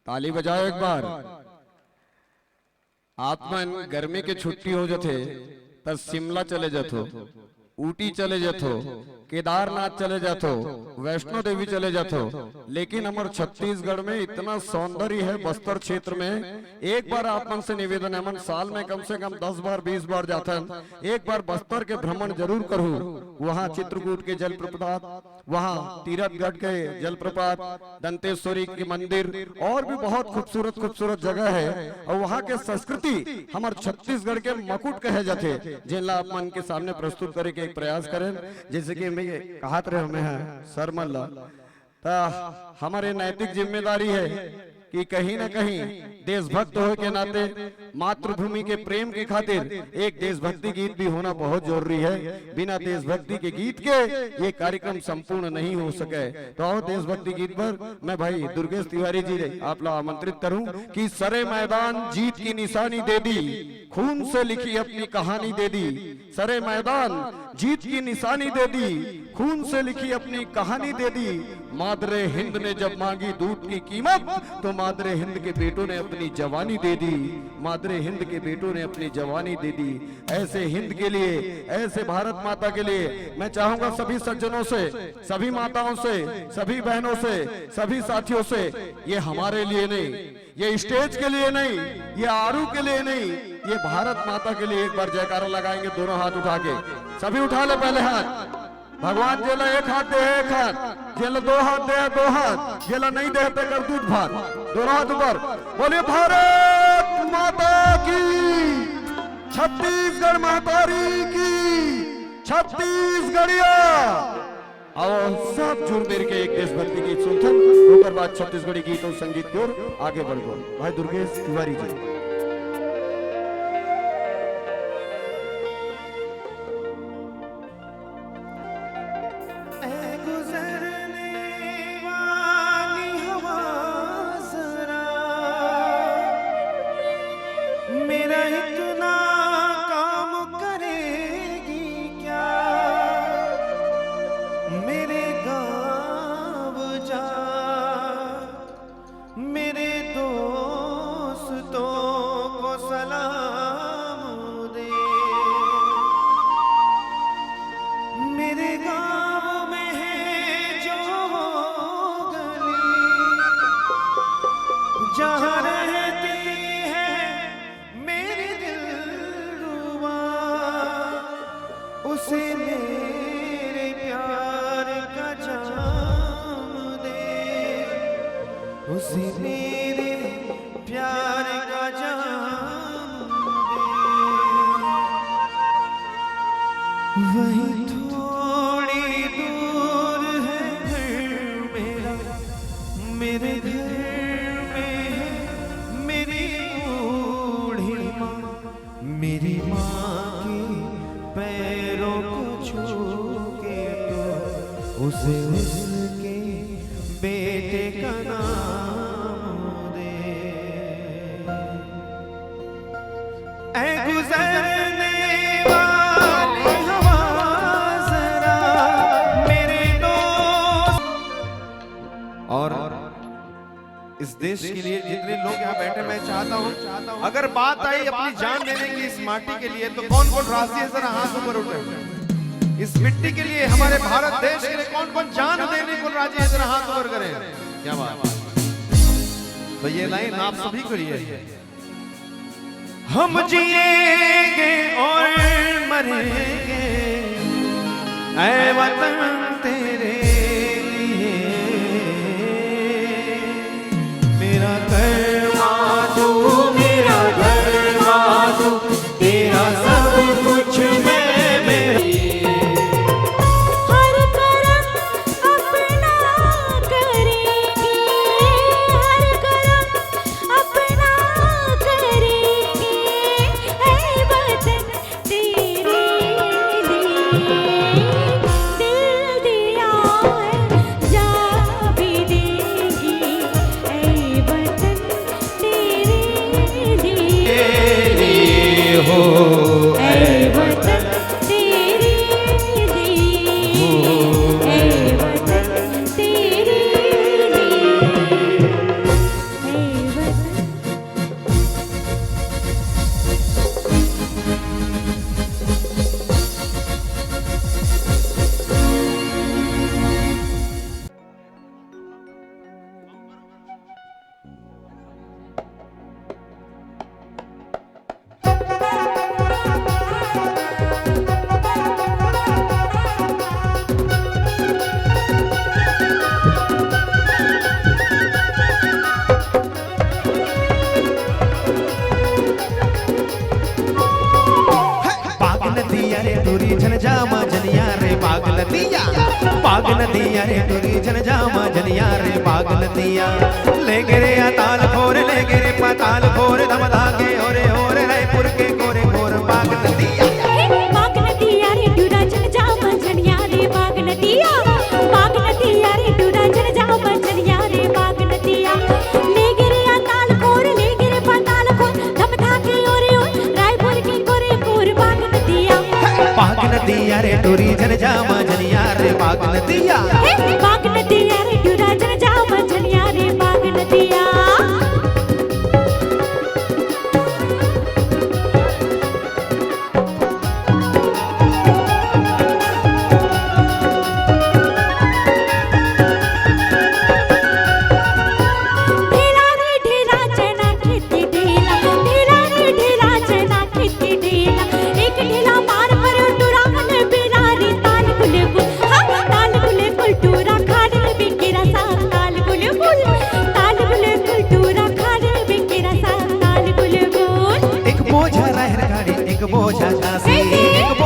ताली बजाओ एक बार। आप मन गर्मी के छुट्टी हो जाते तो शिमला चले जातो, ऊटी चले जातो, केदारनाथ चले जातो, वैष्णो देवी चले जातो, लेकिन हमारे छत्तीसगढ़ में इतना सौंदर्य है। बस्तर क्षेत्र में एक बार आप मन से निवेदन है, मन साल में कम से कम 10 बार 20 बार जाता है, एक बार बस्तर के भ्रमण जरूर करूं। वहाँ चित्रकूट के जलप्रपात, वहाँ तीरथगढ़ के जलप्रपात, दंतेश्वरी के मंदिर और भी बहुत खूबसूरत खूबसूरत जगह है। और वहाँ के संस्कृति हमारे छत्तीसगढ़ के मकुट कहे जाते, जिनला आप मन के सामने प्रस्तुत करे के एक प्रयास करें। जैसे कि मैं कहत रहे हमें है सर मल्ला, हमारे नैतिक जिम्मेदारी है कि कहीं ना कहीं देशभक्त होने के नाते मातृभूमि के प्रेम के खातिर एक देशभक्ति गीत भी होना बहुत जरूरी है। बिना देशभक्ति के गीत के ये कार्यक्रम संपूर्ण नहीं हो सके। तो आओ देशभक्ति गीत पर मैं भाई दुर्गेश तिवारी जी ने आप लोग आमंत्रित करूं कि सरे मैदान जीत की निशानी दे दी, खून से लिखी अपनी कहानी दे दी। सरे मैदान जीत की निशानी दे दी, खून से लिखी अपनी कहानी दे दी। मादरे हिंद ने जब मांगी दूध की कीमत तो मादरे हिंद के बेटों ने अपनी जवानी दे दी। मादरे हिंद के बेटों ने अपनी जवानी दे दी। ऐसे हिंद के लिए, ऐसे भारत माता के लिए मैं चाहूंगा सभी सज्जनों से, सभी माताओं से, सभी बहनों से, सभी साथियों से, ये हमारे लिए नहीं, ये स्टेज के लिए नहीं, ये आरू के लिए नहीं, ये भारत माता के लिए एक बार जयकारा लगाएंगे दोनों हाथ उठा के। सभी उठा ले पहले हाथ। भगवान जेला एक हाथ दे एक हाथ, जेला दो हाथ दे दो हाथ, जेला नहीं दे तो कर दूध भात। दोनों हाथ ऊपर बोलिए भारत माता की, छत्तीसगढ़ महतारी की, छत्तीसगढ़िया। और सब जुड़ मेर के एक देशभक्ति गीत सुनथन, ओकर बाद छत्तीसगढ़ी गीत और संगीत की ओर आगे बढ़ो। भाई दुर्गेश तिवारी जी। वही थोड़ी दूर है घर मेरा, मेरे घर में है मेरी बूढ़ी माँ। मेरी माँ के पैरों को छू के तो उसे उसके बेटे का नाम दे। ऐ गुजरने इस देश के लिए जितने लोग यहाँ बैठे, मैं चाहता हूँ अगर बात आई अपनी जान देने की इस माटी के लिए तो कौन कौन राजी है, जरा हाथ ऊपर उठे। इस मिट्टी के लिए, हमारे भारत देश के लिए कौन कौन जान देने को राजी है, जरा हाथ ऊपर करें। क्या बात। तो ये लाइन आप सभी को लिए। हम जिएंगे और मरेंगे ऐ वतन तेरे लिए, मेरा कर्मा तू, मेरा घरमा तू, तेरा सब कुछ मैं मेरी। हर करम अपना करेंगे, हर करम अपना करेंगे ऐ वतन तेरे लिए। दिल दिया झनिया रे बाग नदिया ले गिरे ताल खोर ले गिरे पताल खोर दम धागे ओरे ओरे रायपुर के गोरे गोर बाग नदिया बाग नदिया रे डूरा जन जामा झनिया रे बाग नदिया रे डूरा जन जामा झनिया रे बाग नदिया ले गिरे ताल खोर ले गिरे पताल खोर दम धागे ओरे ओरे रायपुर के गोरे गोर बाग नदिया रे टोरी जन जामा झनिया रे बाग नदिया बाग नदिया रे डूरा जन जामा झनिया रे बाग नदिया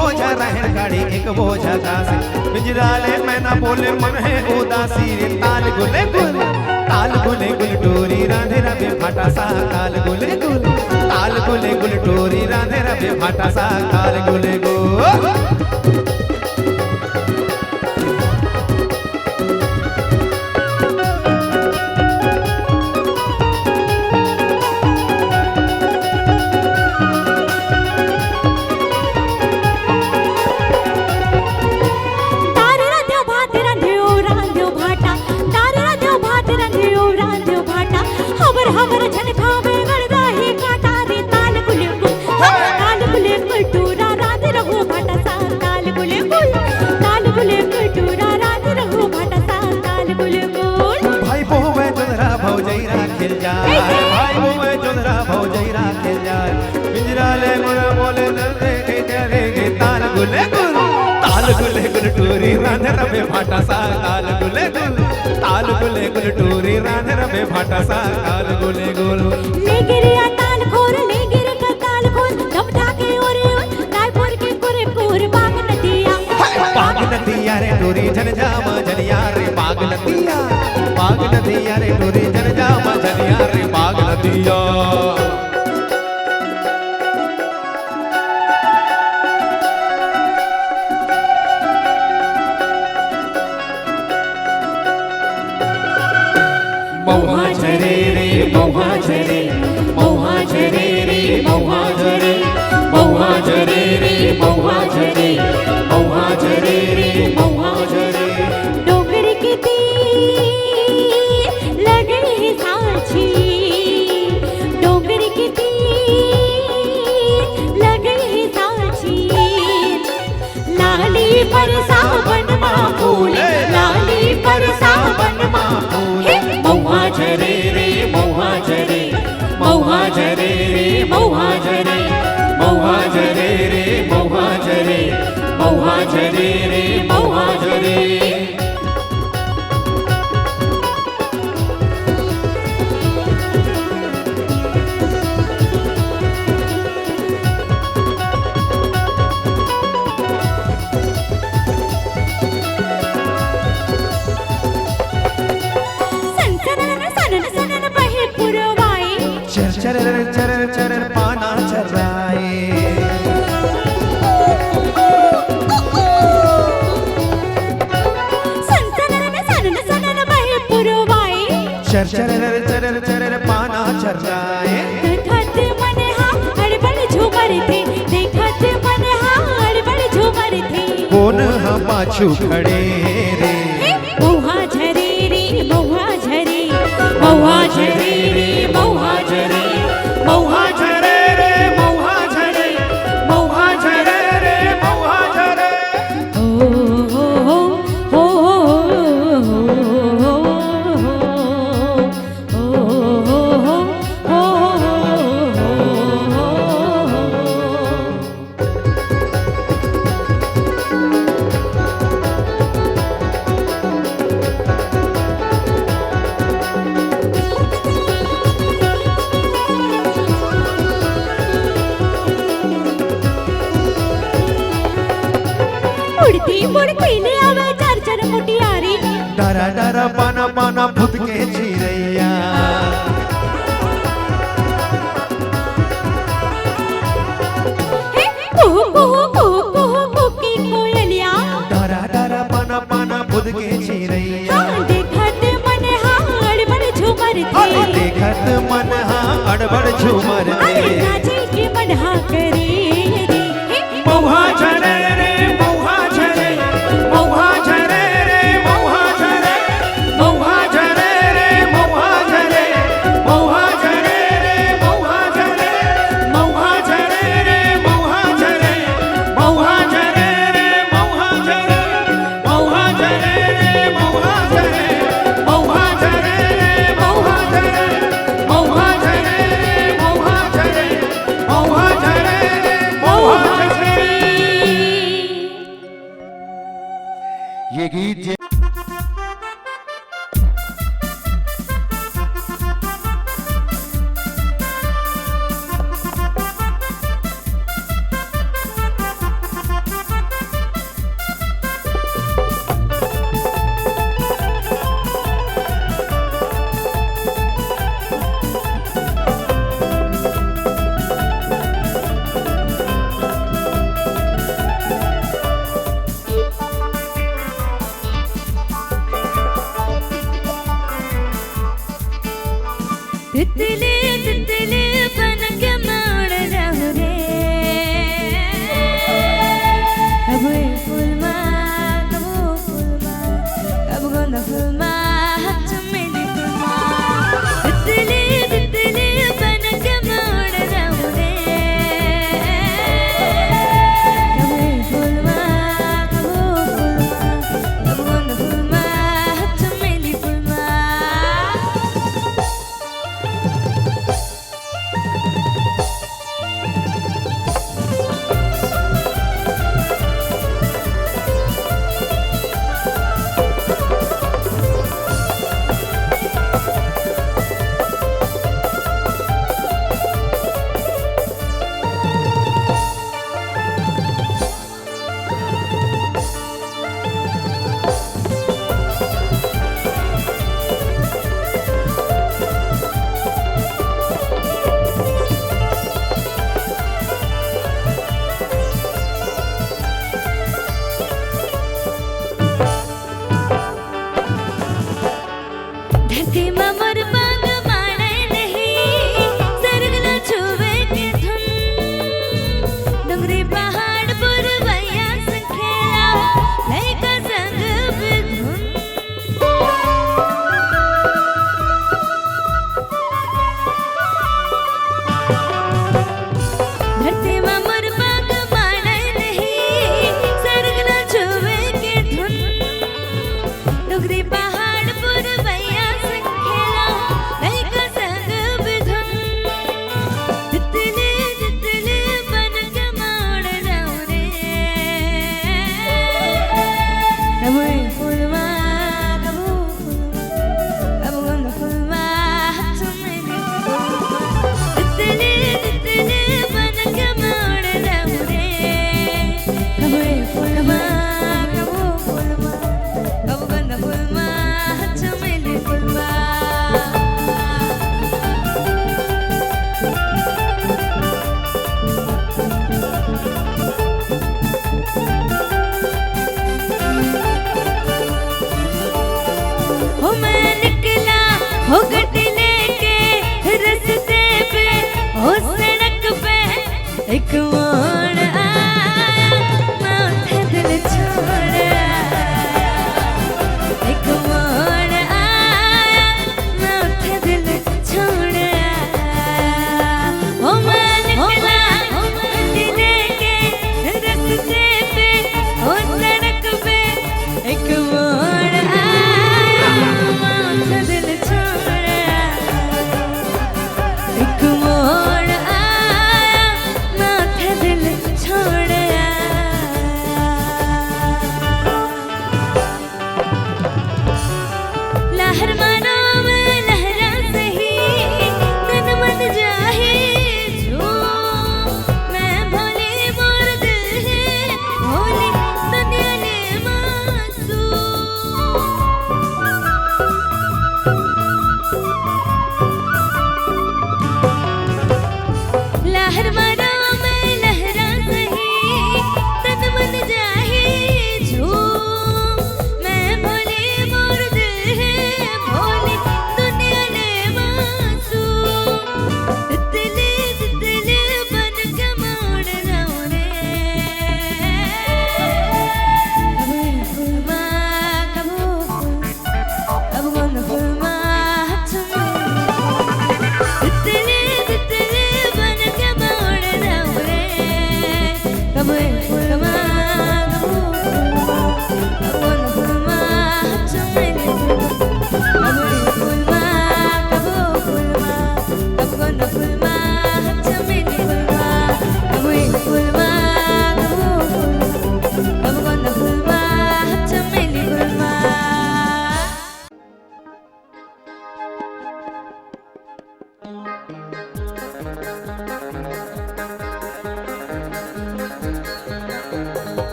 एक बोझा कासे बिजराले मैं ना बोले मन है उदासी रे ताल गुले गुल टोरी राधे रबे फाटा सा ताल गुले गुल टोरी राधे रबे फाटा सा ताल गुले गुल हमर झन खावे गड़दा ही काटा रे ताल गुले गुल टूरा राध रघु भाटा सा ताल गुले टूरा राध रघु भाटा सा ताल गुले गुल भाई बोवे जोधरा भौजैरा खेल जाए भाई बोवे जोधरा भौजैरा खेल जाए बिजराले मोरा बोले दे के ताल गुले गुल टूरी राध रबे भाटा सा ताल गुले गुल टूरी राध रबे भाटा सा ताल गुले गुल ले गिरे ताल खोर ले गिरे ताल खोर दम धागे ओरे रायपुर के गोरे गोर बाग नदिया रे टोरी जन जामा झनिया रे बाग नदिया रे टोरी जन जामा झनिया रे बाग नदिया मौहा झरे रे मौहा झरे मौहा झरे रे मौहा झरे मौहा झरे रे मौहा झरे मौहा झरे रे मौहा झरे डोंगर किती लगे साची डोंगर किती लगे साची लाली पर सावन मा फूल लाली पर सावन मा फूल मौहा झरे रे मौहा झरे मौहा झरे रे मौहा झरे मौहा झरे रे मौहा झरे मौहा झरे रे मौहा झरे चरर चरर पाना चराए चरर चरर पाना चराए देखत मन हड़बड़ झूमर थे देखत मन हड़बड़ झूमर थे कौन हम पाछू खड़े रे मौहा झरे रे मौहा झरे मौहा झरे रे मौहा झरे मौहा झरे रे मौहा झरे मौहा झरे रे मौहा झरे हो हो उड़ती मुड़ती ले आवे चर चर मुटियारी डरा डरा पाना पाना फुद के चिरैया की कोयलिया डरा डरा पाना पाना फुद के चिरैया देखत मन अड़बड़ झूमर अरे देखत मन अड़बड़ झूमर राजे के मन करे मौहा झरे रे मौहा झरे मौहा झरे रे मौहा झरे मौहा झरे रे मौहा झरे मौहा झरे रे मौहा झरे मौहा झरे रे मौहा झरे मौहा झरे रे मौहा झरे मौहा झरे रे मौहा झरे मौहा झरे रे मौहा झरे मौहा झरे रे मौहा झरे मौहा झरे रे मौहा झरे। ये गीत तितली तितली बन के मोड़ जाऊं रे कब फूल माँ कब गोंदा फूल माँ चमेली फूल माँ तितली तितली बन के मोड़ जाऊं रे कब फूल माँ कब गोंदा फूल माँ चमेली फूल माँ धरती में मोर बाग माने नहीं सरग न छुवे के धुन डुंगरी पहाड़ पुरवैया संखेला लइका संग बिधुन धरती में मोर बाग माने नहीं सरग न छुवे के धुन डुंगरी पहाड़ पुरवैया संखेला लइका संग बिधुन तितली तितली बन के मोड़ जाऊं रे कब फूल माँ कब गोंदा फूल माँ चमेली फूल माँ तितली तितली बन के मोड़ जाऊं रे कब फूल माँ कब गोंदा फूल माँ चमेली फूल माँ हो मैं निकला हो गड्डी लेके रस्ते पे हो सड़क पे एक मोड़ आया मैं उठे दिल छोड़ आया एक मोड़ आया मैं उठे दिल छोड़ आया हो मैं निकला हो गड्डी लेके रस्ते पे हो सड़क पे एक मोड़ आया मैं उठे दिल छोड़ आया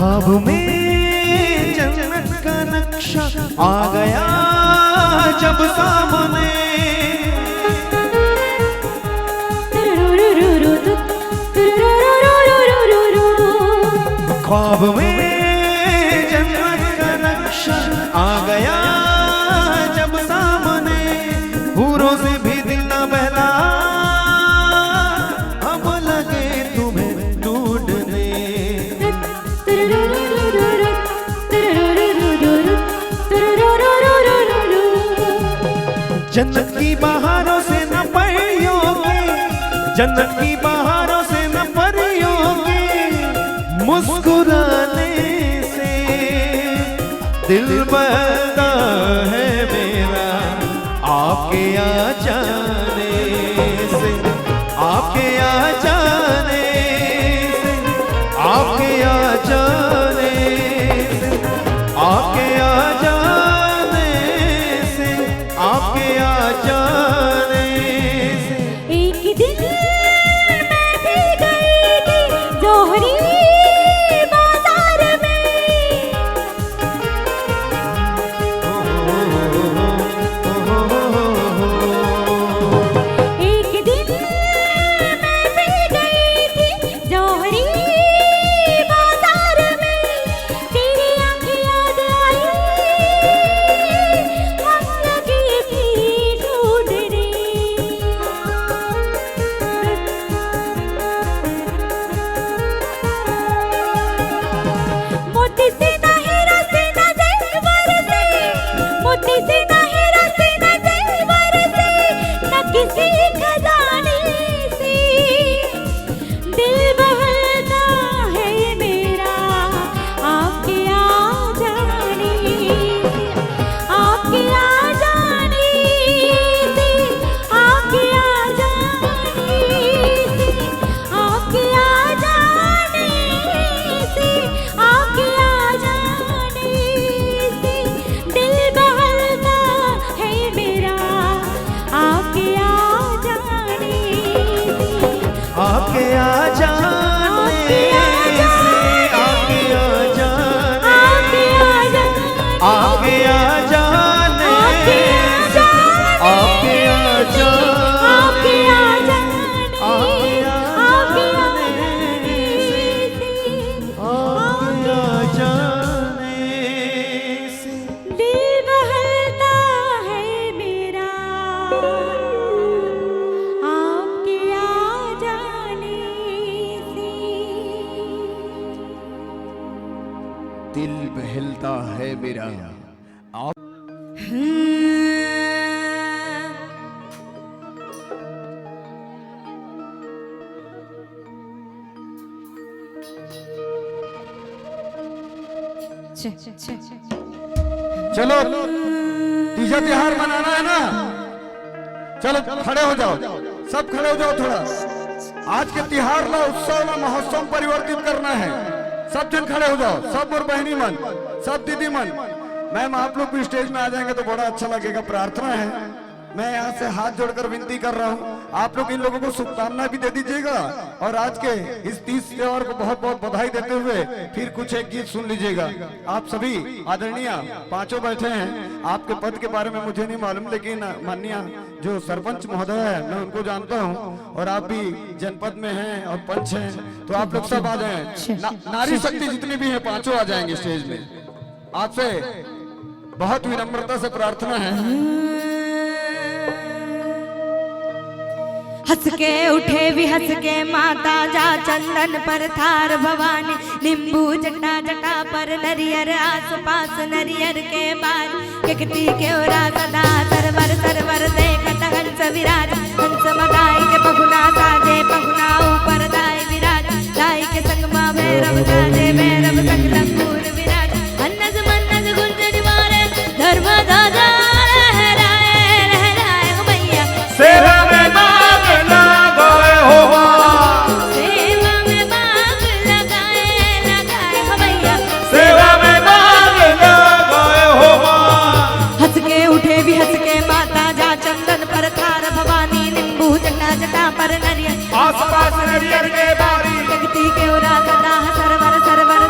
ख्वाब में जन्नत का नक्शा आ गया जब सामने, ख्वाब में जन्नत का नक्शा आ गया जब सामने, हूरों से भी दिल न बहला हम लगे तुम्हें ढूंढने। जन्नत की बहारों से न परियोगे, जन्नत की बहारों से न परियोगे, मुस्कुराने से दिल बहलता है मेरा, आपके आ जाने से, आपके आ जाने से, आपके आ जाने से, आपके आ जाने से, आपके आ जाने से। एक दिन मैं भी गई थी जोहरी बाजार में, एक दिन मैं भी गई थी जोहरी बाजार में, तेरी आँखें याद आई हम लगे थी ढूंढने। मोती से ना हीरा से ना जेवर से, मोती से ना हीरा से ना जेवर से, न किसी खजाने से दिल बहलता है मेरा, आपके आ जाने से, आपके आ जाने से, आपके आ जाने से, आपके आ जाने से, आपके आ जाने से दिल बहलता है मेरा, आपके आ जाने से। आपके आ जाने से, आपके आ जाने, आपके आ जाने, आपके आ जाने, आपके आ जाने, आपके आ जाने से। दिल बहलता है मेरा, आपके आ जाने से। दिल बहलता है मेरा, आप चलो तीजा त्योहार मनाना है ना, चलो खड़े हो जाओ, सब खड़े हो जाओ थोड़ा। आज के त्योहार ला उत्सव ला महोत्सव में परिवर्तित करना है, सब जन खड़े हो जाओ, सब और बहनी मन, सब दीदी मन। मैम आप लोग भी स्टेज में आ जाएंगे तो बड़ा अच्छा लगेगा। प्रार्थना है, मैं यहाँ से हाथ जोड़कर विनती कर रहा हूँ, आप लोग इन लोगों को शुभकामनाएं भी दे दीजिएगा और आज के इस 30 त्योहार को बहुत बहुत बधाई देते हुए फिर कुछ एक गीत सुन लीजिएगा। आप सभी आदरणीय पांचों बैठे हैं, आपके पद के बारे में मुझे नहीं मालूम, लेकिन माननीय जो सरपंच महोदय है मैं उनको जानता हूँ और आप भी जनपद में हैं और पंच हैं, तो आप लोग सब आ जाए। नारी शक्ति जितनी भी है पांचों आ जाएंगे स्टेज में। आपसे बहुत विनम्रता से प्रार्थना है। हंस के उठे भी हंस के माता जा, चंदन पर थार भवानी, नींबू जटा जटा पर नरियर, आस पास नरियर के बार, केकटी के ओरा सदा सरवर सरवर देखत हंस विराज, हंस मदाई के पहुना साजे, पहुना ऊपर दाई विराज, दाई के संग मां भैरव साजे, भैरव संग लंगूर विराज, अन्नज मन्नज गुंजन मारे, धर्म ध्वजा लहराए लहराए हो मैया, सेवा में बाग लगाए हो मां, सेवा में बाग लगाए लगाए हो मैया, सेवा में बाग लगाए हो मां। हंस के उठे भी हंस के माता जा, चंदन पर थार भवानी, नींबू जटा जटा पर नरियर, आस पास नरियर के बारी, जगती के उरा सदा सरवर सरवर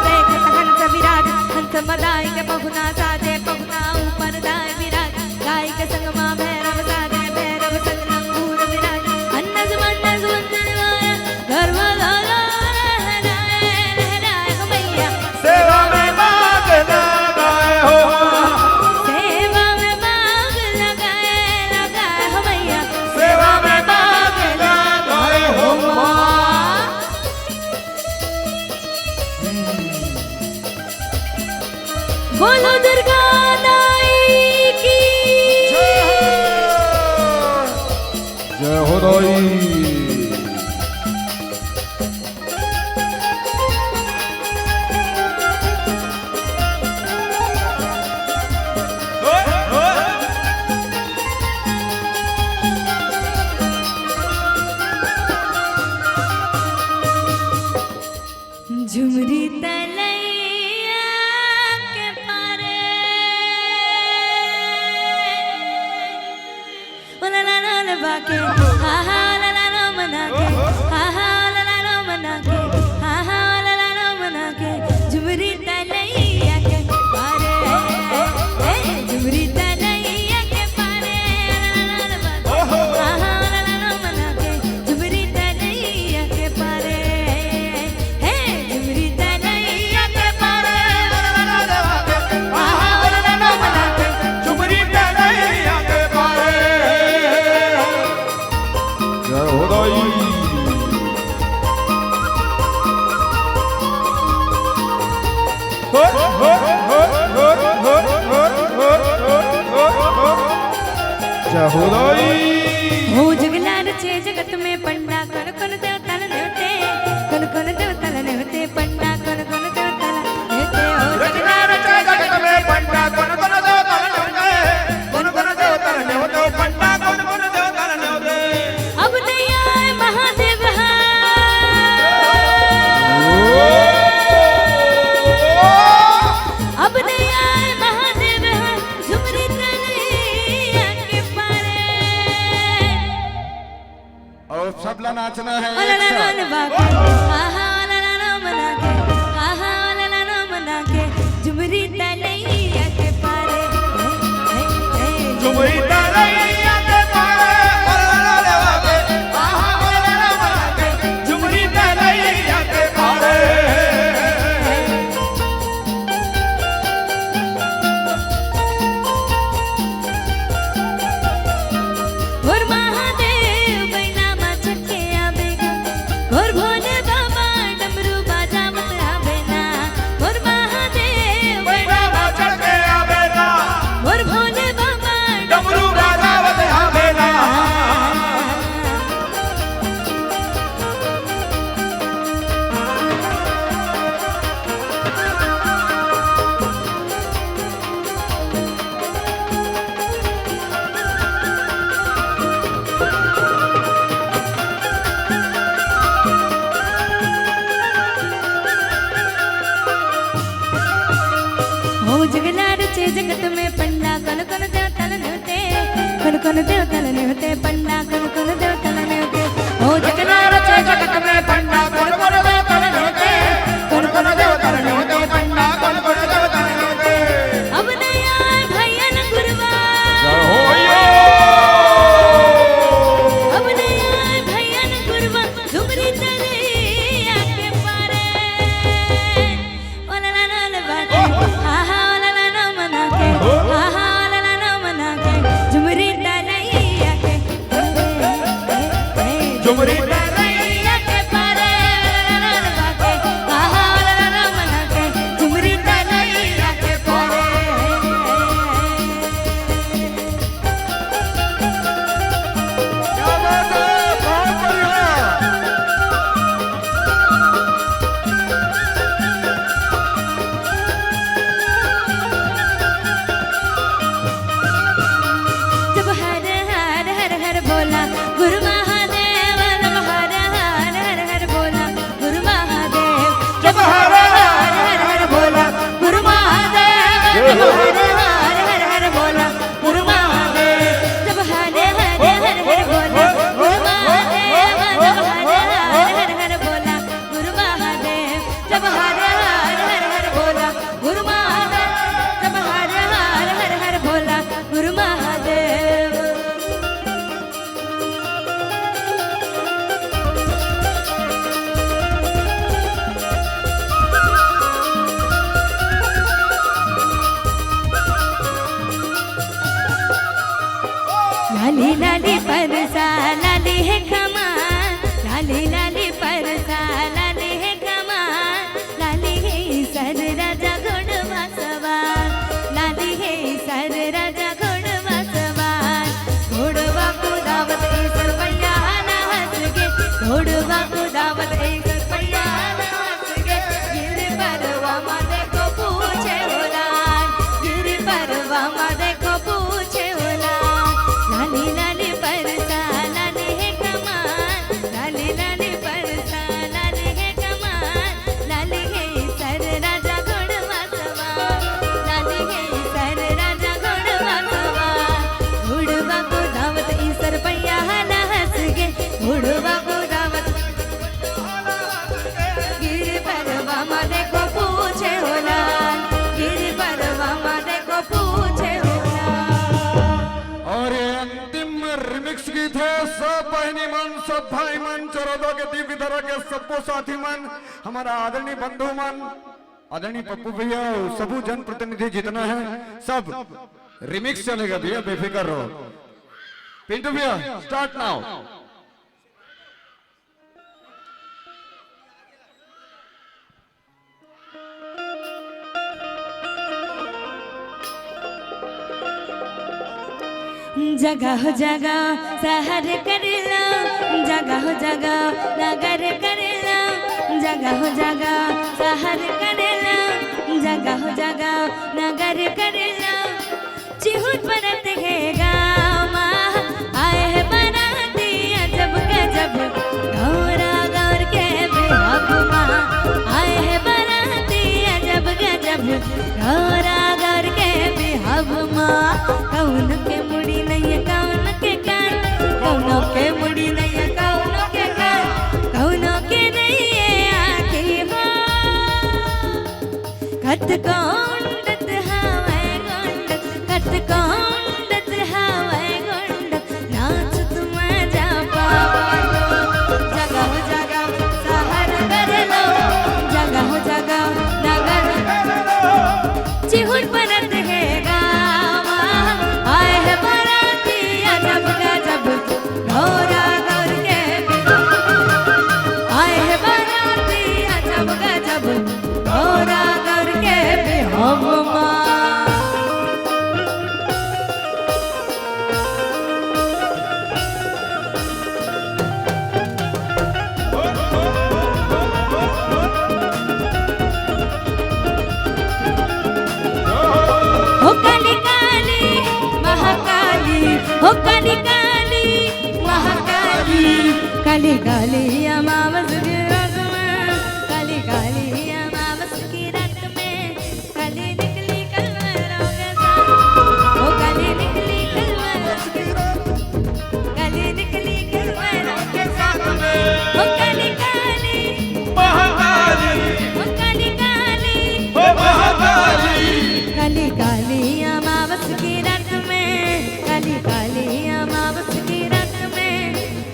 बोलो दुर्गा दाई की जय हो दाई। झुमरी तलैया के पारे ओ ला ला ला ला बाके हा हा ला ला ला मना के हा हा ला ला ला मना के हा हा ला ला ला मना के झुमरी तलैया के पारे झुमरी तलैया के पारे ला ला ला बाके हा हा ला ला ला मना के झुमरी तलैया के पारे झुमरी तलैया के पारे जय हो दाई। जय हो दाई। हो जगला रचे जगत में पंडा कौन कौन देवता नेवते कौन कौन देवता नेवते पंडा कौन कौन देवता नेवते हो जगला रचे जगत में पंडा कौन कौन देवता नेवते कौन कौन देवता नेवते पंडा कौन कौन देवता नेवते अब नहीं आए महादेव अब नहीं आए महादेव झुमरी तलैया के पारे और सबला नाचना है ला ला एक ला साथ। ला बाके आहा ला ला ला मना के आहा ला ला ला मना के झुमरी तलैया के पारे झुमरी तलैया के पारे झुमरी तलैया के पारे और महादेव बैना मा छटके आवेगा और भोले बाबा डमरू बाजावत आवेना और महादेव बैना मा चढ़के आवेला और भोले बाबा डमरू बाजावत आवेला हो जगला रचे जगत में पंडा कौन कौन देवता नेवते कौन कौन देवता नेवते पंडा कौन कौन देवता नेवते हो जगला रचे जगत में पंडा कौन कौन देवता नेवते कौन कौन देवता नेवते पंडा कौन कौन देवता नेवते अब नहीं आए भैयन गुरुवा जय हो भैया। अब नहीं आए भैयन गुरुवा झुमरी तलैया के पारे ओ ला ला ला बाके आहा ला ला ला मना के आहा ला ला ला मना के झुमरी तलैया के झुमरी तलैया के पारे ला ला ला बाके आहा बहनी मन, सब भाई मन, चौरों के दिव्य धरा के सबको साथी मन, हमारा आदरणीय बंधु मन, आदरणीय पप्पू भैया, सबू जनप्रतिनिधि जितना है सब रिमिक्स चलेगा भैया, बेफिक्र रहो। पिंटू भैया स्टार्ट नाउ। जगह हो जगह शहर करेला, जगह हो जगह नगर करेला, जगह हो जगह शहर करेला, जगह हो जगह नगर करेला। चिहुट परत है गाँव आए है बराती अजब गजब, गौरा गौर के बेहब माँ आए है बराती अजब गजब, गौरा गौर के बेहब माँ। कौन के मुड़ी नहीं कौन के कान, कौनों के मुड़ी नहीं कौनों के कान, कौनों के नहीं आँखें हो। कत कोंडत हवाए गोंडत, कत कोंडत हवाए गोंडत, नाच तुम जा पावो। जगह हो जगह शहर कर लो, जगह हो जगह नगर कर लो। चिहुट परत है गाँव आए है बराती अजब गजब, गौरा गौर के आए है बराती अजब गजब, गौरा गौर के बेहब माँ। हो काली काली महाकाली, हो काली काली महाकाली, काली काली अमावस की रात में, काली काली अमावस की रात में, काली निकली कलवरों के साथ, हो काली निकली कलवरों के साथ, काली निकली कलवरों के साथ में, हो काली काली महाकाली, हो काली काली ओ महाकाली, काली काली अमावस की रात में, काली काली अमावस की रात में,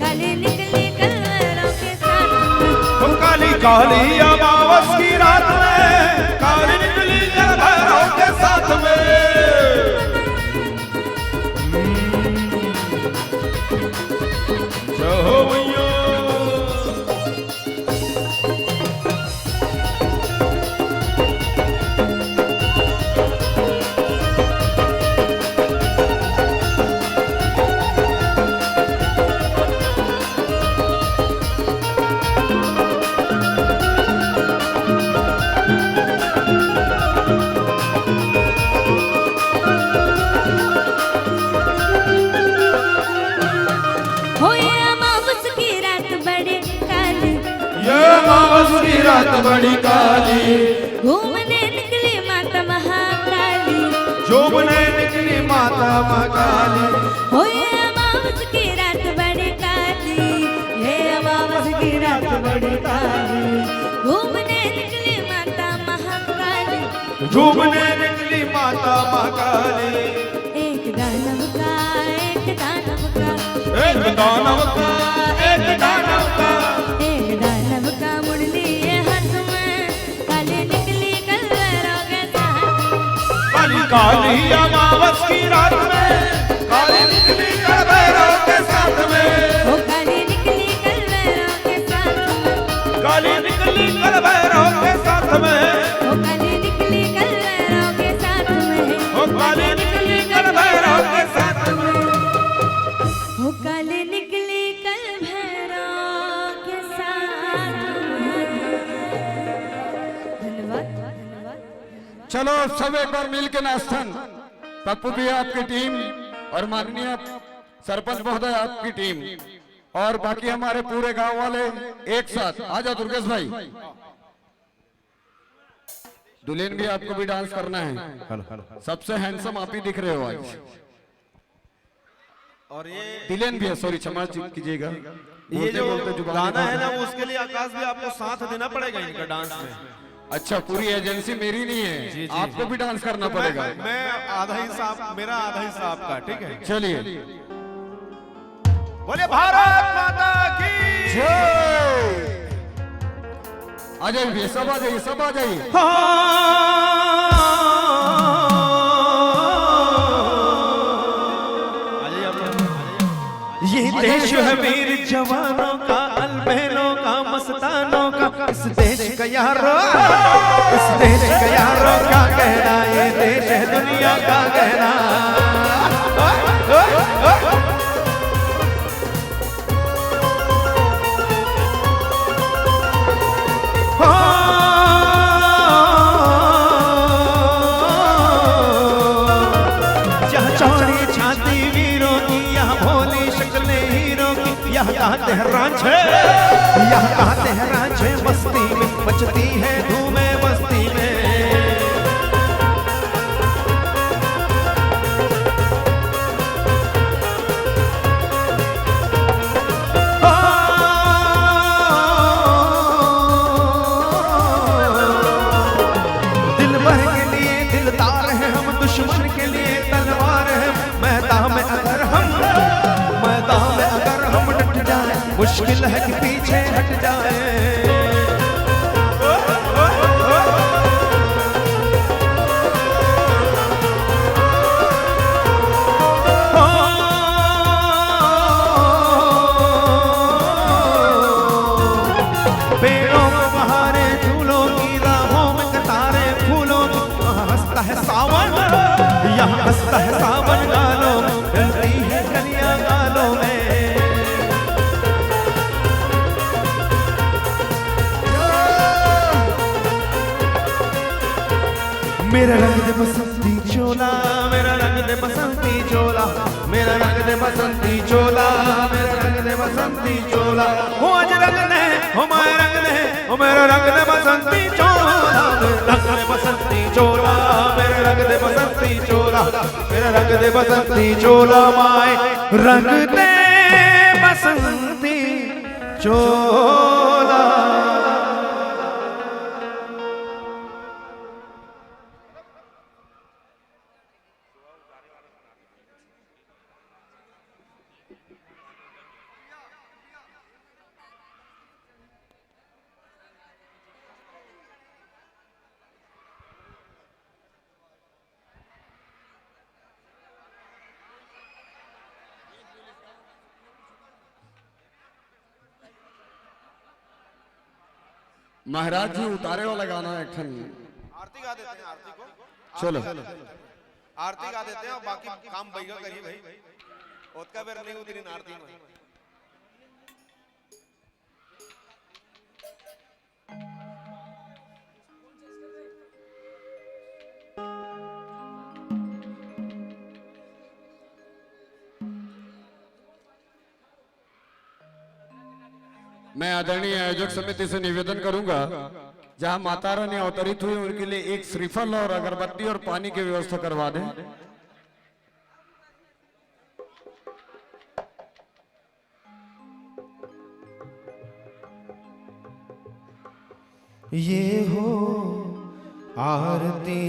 काली निकली कलवरों के साथ में। ओ काली काली अमावस की रात में, काली निकली कलवरों के साथ में। जय हो भैया। हो ये अमावस की रात बड़ी काली, ये अमावस की रात बड़ी काली, घूमने निकली माता महाकाली, जोबने निकली माता महाकाली। हो ये अमावस की रात बड़ी काली, ये अमावस की रात बड़ी काली, घूमने निकली माता महाकाली, जोबने निकली माता महाकाली। एक दानव का एक दानव का, एक दानव का, एक दानव का, एक दानव का मुरली ये हाथ में, काली निकली कलवरों के साथ। काली काली अमावस की रात में, काली निकली कलवरों के साथ में, हो काली निकली कलवरों के साथ में, काली निकली कलवरों के साथ में, हो काली निकली कलवरों के साथ में, ओ काली निकली कलवरों के साथ में। हो काली निकली कलवरों के साथ में। धन्यवाद धन्यवाद। चलो सब एक बार मिल के नाश्तन, पप्पू भी आपकी टीम और माननीय सरपंच महोदय आपकी टीम और बाकी हमारे पूरे गांव वाले एक साथ आ जाओ। दुर्गेश भाई, दुल्हन भी आपको भी डांस करना है, सबसे हैंडसम आप ही दिख रहे हो आज। और ये दुल्हन भी है, सॉरी क्षमा कीजिएगा, ये जो बोलते जुबानी गाना है ना, बोलते। वो उसके लिए आकाश भी आपको साथ देना पड़ेगा इनका डांस में। अच्छा, पूरी एजेंसी मेरी नहीं है, जी, आपको भी डांस करना मैं पड़ेगा। मैं आधा हिस्सा मेरा आधा हिस्सा आपका, ठीक है। चलिए बोले भारत माता की आ जाइए, सब आ जाइए, सब आ जाइए। ये देश है वीर जवानों का, अलबेलों का, मस्तानों का। इस देश का यारो, इस देश का यारो क्या कहना, ये देश है दुनिया का कहना। चौड़ी छाती वीरों की, यह भोली शक्लें हीरों की। यह कहते हैं रांझे, यह कहते हैं रांझे मस्ती में बचती है धूमें बस्ती में। दिल भर के लिए दिलदार है हम, दुश्मन के लिए तलवार है। मैदान में अगर हम डट जाए, मुश्किल है कि पीछे हट जाए। पेड़ों में बहारे, झूलों की राहों में कतारे फूलों की। हंसता है सावन, यहाँ हंसता है सावन गालों में, डलती है कलियां गालों में। मेरा रंग दे बसंती चोला, मेरा रंग दे बसंती चोला, मेरा रंग दे बसंती चोला, मेरा रंग दे बसंती चोला। हो आज रंग दे, हो माय रंग दे, हो मेरा रंग दे बसंती चोला, मेरा रंग दे बसंती चोला, मेरा रंग दे बसंती चोला, मेरा रंग दे बसंती चोला, माय रंग दे बसंती चोला। महाराज जी उतारे वाला गाना एक ठन आरती गा देते हैं, आरती को चलो आरती गा देते हैं और बाकी काम बैगा करिए भाई। ओतका बेर नहीं उतरी आरती में। मैं आदरणीय आयोजक समिति से निवेदन करूंगा, जहां माता रानी अवतरित हुई उनके लिए एक श्रीफल और अगरबत्ती और पानी की व्यवस्था करवा दें। ये हो आरती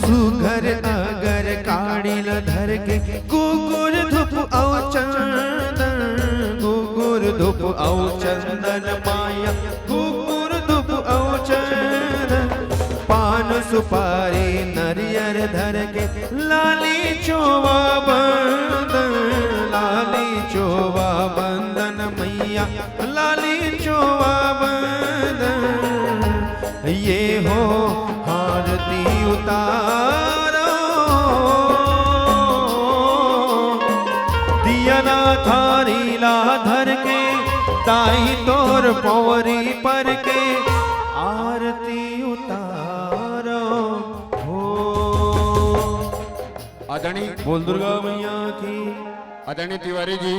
सुघर अगर काढ़िल धर के गुगुर धूप औ चंदन, गुगुर धूप औ चंदन माया, गुगुर धूप औ चंदन। पान सुपारी नरियर धर के लाली चोवा बंदन, लाली चोवा बंदन मैया, लाली चोवा बंदन। ये हो आरती उतारो, दिया ना थारी ला धर के, ताई तोर पौरी पर के, आरती उतारो हो। आदरणीय बोल दुर्गा मैया की। आदरणीय तिवारी जी